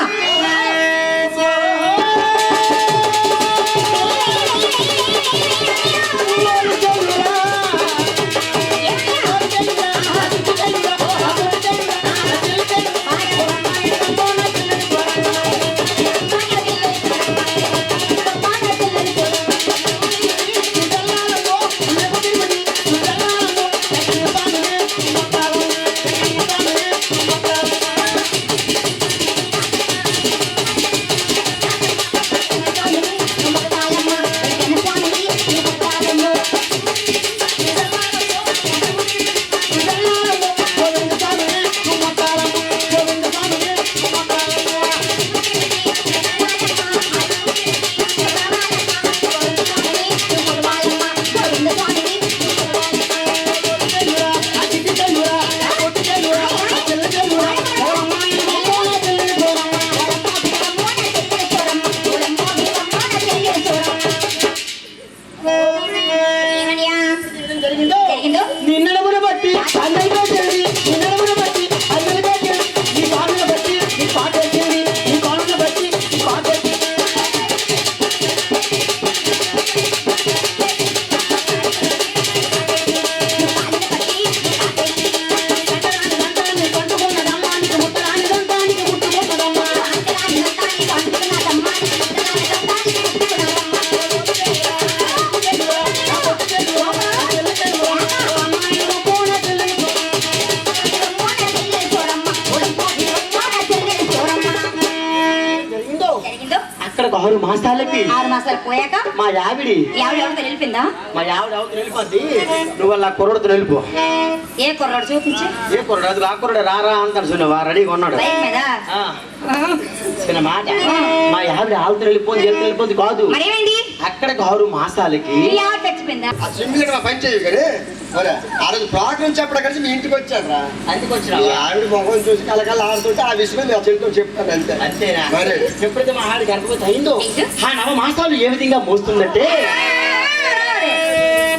జరిగిందో నిన్నడమును బట్టి అందరికీ తెలియదు. నిన్నడమును బట్టి అందరికీ తెలియదు. నీ కాళ్ళను బట్టి నీ పాట వచ్చింది. నీ కాళ్ళను బట్టి నీ పాట వచ్చింది. అక్కడ 6 మాసాలకి 6 మాసాలు పోయాక మా యావిడి ఎవరితో వెళ్ళిపోయిందా? మా యావిడ అవతల వెళ్ళిపోద్ది. నువ్వు వాళ్ళ కుర్రడితో వెళ్ళిపో. ఏ కుర్రాడు చూపించు. ఏ కుర్రడు అది ఆ కుర్రడు రారా అంటాడు. చూడవా రెడీగా ఉన్నాడు. బైక్ మీద చిన్న మాట మా యావిడ ఆవుతో వెళ్ళిపోద్ది కాదు. మరేమైంది? అక్కడ 6 మాసాలకి ఈ ఆవిడ చచ్చిపోయిందా? ఆ స్విమ్మింగ్ మా పని చేయవు కానీ మరి ఆ రోజు ప్రోగ్రామ్ చెప్పడం కలిసి మీ ఇంటికి వచ్చాను రా. అందుకు వచ్చినావా? ఆవిడ మొహం చూసి కలకల ఆడుతుంటే ఆ విషయం నా చెల్లితో చెప్తాను అంతే. అంతేనా? మరి ఎప్పుడైతే మా ఆవిడ గర్భవతి అయిందో ఆ 9 మాసాలు ఏ విధంగా మోస్తుందంటే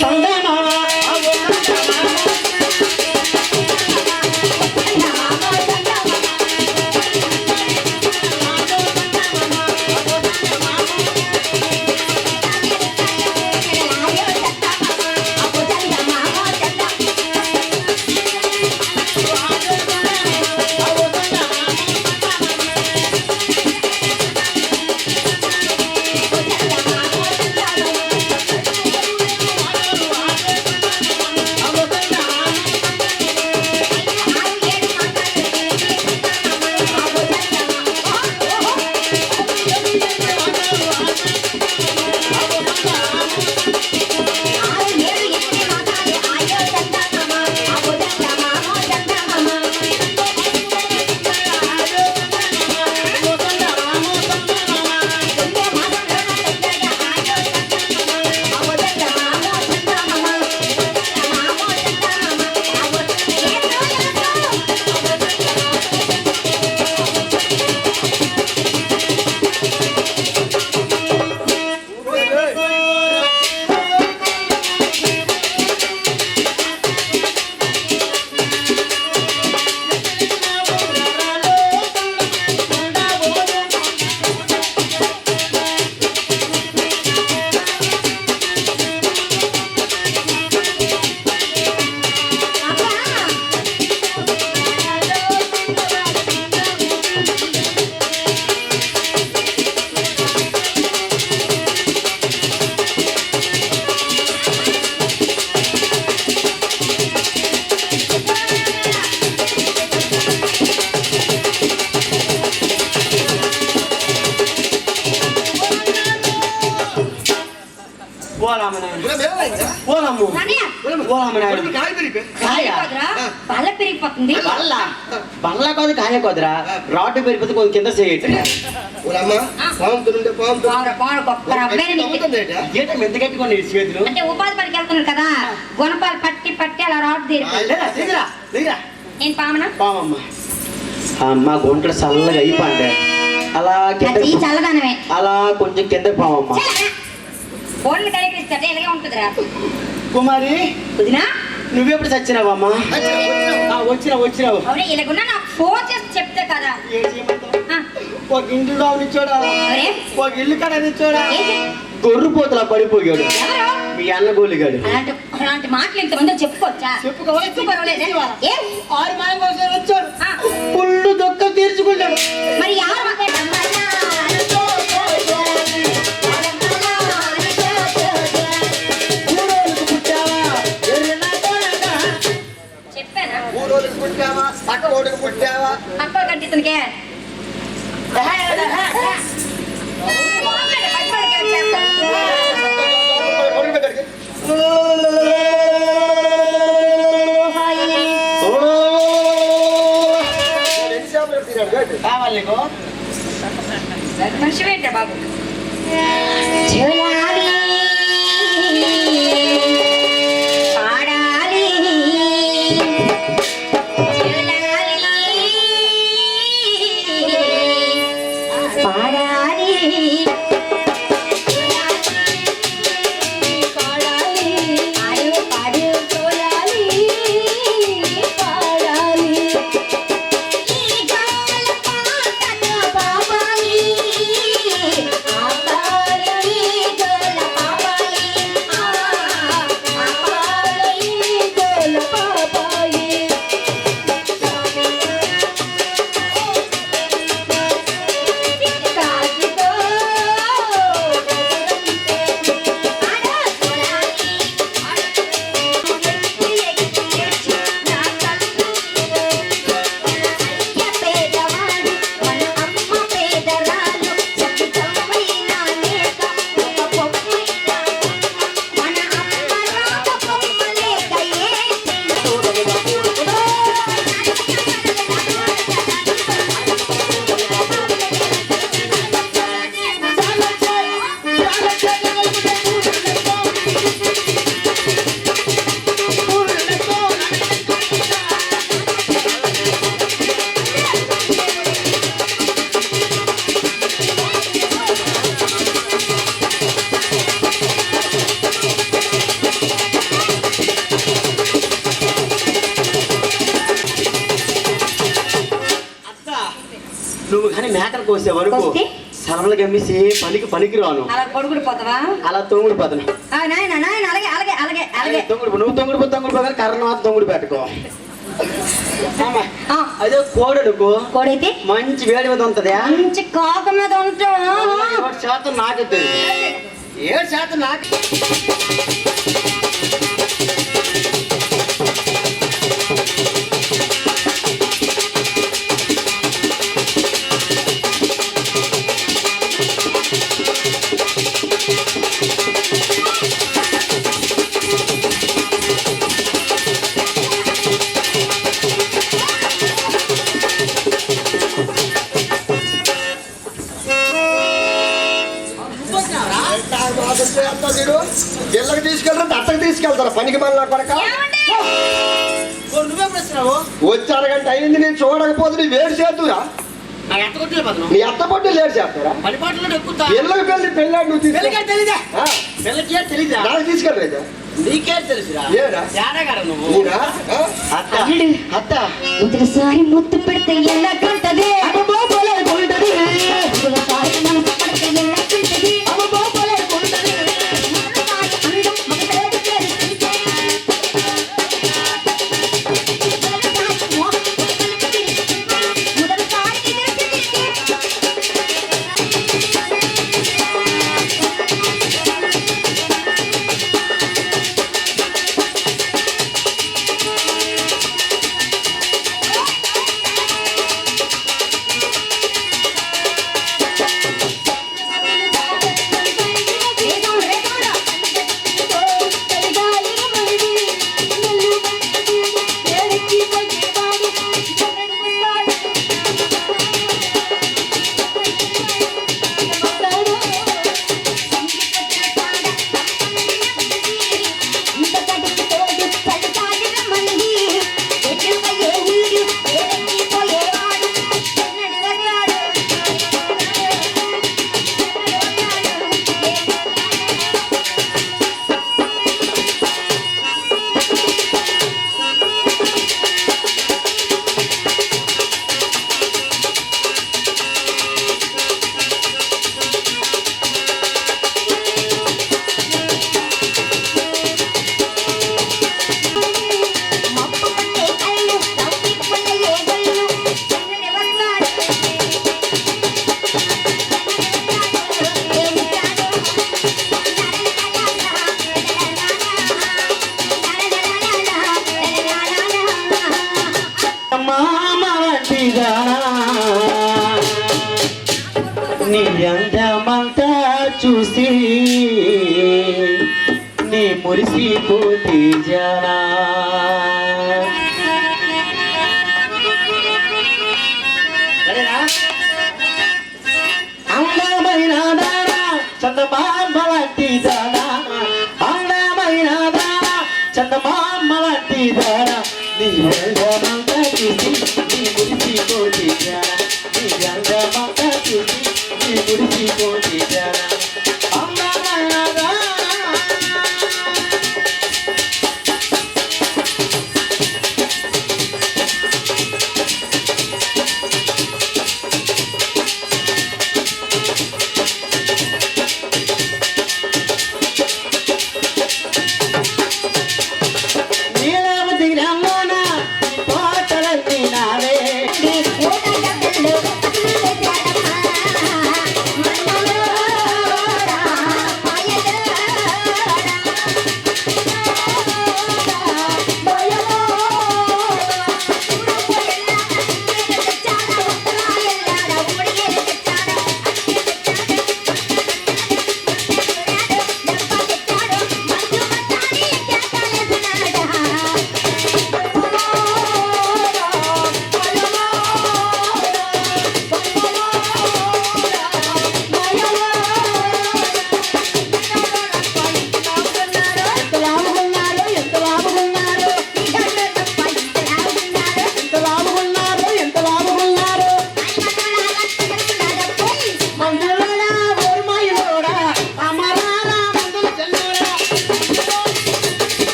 సంతానమా, అవో సంతానమా. ఓలమ్మ నాన్నయ్య, ఓలమ్మ నాయన కాయ తిరిగి కాయ కాదురా, బల్ల పెరిగిపోతుంది. బల్ల కాదు కాయ కాదురా రాడ్డు పెరిగిపోతే కొంచెం కింద చేయటం ఊరమ్మ పాముతుంటే పాముతుంది పావురా, పావురా, గొప్ప రవ్వేనా నీకు? ఏంటో మెంత కట్టుకోండి చేతులు అంటే ఉపాధి పనికి వెళ్తున్నాడు కదా, గుణపాలు పట్టి పట్టి అలా రాడ్ తీరిపోయింది. దిగురా దిగురా నేను పామనా? పామమ్మ అమ్మ గుంటలు చల్లగా అయిపోండి అలా కింద అది చల్లదనమే. అలా కొంచెం కింద పామమ్మ ఫోన్లు కనిపిస్తే ఇలాగే ఉంటుందిరా. కుమారి వదినా, నువ్వెప్పుడు చచ్చినావమ్మా వచ్చినావు అవునే ఇలాగున్నా నాకు ఫోన్ చేసి చెప్తే కదా. ఏం చేయమంటావు? ఆ, ఒక ఇంట్లో నిచ్చోడా ఎవరే? ఒక ఇల్లు కాడ నిచ్చోడా ఏంటి? గొర్రు పోతలా పడిపోయాడు ఎవరు? మీ అన్న గోలిగాడు అలాంటి మాటలు ఇంతమంది చెప్పుకోవచ్చా? చెప్పుకోలేదే. ఏం? 6 మాసం కోసం వచ్చాడు ఆ, పుల్లు దొక్క తీర్చుకున్నాడు మరి ఎవరు ఊరోళ్ళకు పుట్టావా ఎర్రనా కోనగా? చెప్పానా? ఊరోడికి పుట్టావా పక్క ఓడికి పుట్టావా అక్కలు కట్టి ఇతనికే కొడుకు దగ్గరికి ఎన్నిసార్లు తిరిగాడు గడ్డి కావాలి నీకు మనిషి ఏంటా బాబు? చూడాలి, పాడాలి, చూడాలి, పాడాలి, పాడాలి, పాడు పాడు చూడాలి, పాడాలి. ఈ గాల పాటతో పాపాలి, ఆపాలి, గోల పాపాలి, ఆపాలి, గోల పాపాలి. కాకితో పేదవాడు మన అమ్మ పేదరాలు చక్కమైనా లేక ఒక పొమ్మైనా మన అమ్మ రాక పొమ్మ లేక అత్త నువ్వు కానీ మేకలు కోసే వరకు కోస్తే? సరళ గమ్మిసి పనికిరాను అలా పొడుగుడు పోతావా? అలా తొంగుడు పోతాను నాయన నాయన అలాగే అలాగే అలాగే అలాగే నువ్వు తొంగుడు పోగా కర్ర మాత్రం తొంగుడు పెట్టుకో అమ్మా, ఆ, అదే కోడడుకో కోడైతే మంచి వేడి మీద ఉంటది మంచి కాక మీద ఉంటావు. 7% నాకే తెలియదు 7% నాకే గిళ్ళకి తీసుకెళ్తారు అట్టకి తీసుకెళ్తారు పనికి మళ్ళీ కొడక ఏమండి? నువ్వెప్పుడు వచ్చినావు వచ్చి అరగంట అయింది నేను చూడకపోతే నీ వేడి చేద్దురా నాకు ఎంత కొట్టిన పదను నీ అత్త పట్టు లేడు చేస్తారా పని పాటలో ఎక్కుతా పిల్లకి పెళ్ళాడు నువ్వు పిల్లకే తెలీదా ఆ, పిల్లకే తెలీదా నాకు తీసుకెళ్ళలేదా నీకే తెలుసురా ఏరా? తేడాగాడు నువ్వు నీరా? ఆ? అత్త అల్లుడు. అత్త మొదటిసారి ముద్దు పెడితే ఎలా కంటది? అబ్బో పోలే కొంటది మొదటిసారి మనసు పడితే ఎలా కంటది? అబ్బో పోలే కొంటది మొదటిసారి అందం మగతేడు తెలుసుకుంటే. మొదటిసారి మోహం మొదలుకు తిరిగి. మొదటిసారి ఎదురు తిరిగి. నీ అందమంతా చూసి నీ మురిసిపోతే జానా అందమైన దానా చందమామలాంటి దానా అందమైన దానా చందమామలాంటి దానా నీ అందమంతా చూసి నీ మురిసిపోతే జానా నీ అందమంతా చూసి నీ మురిసిపోతే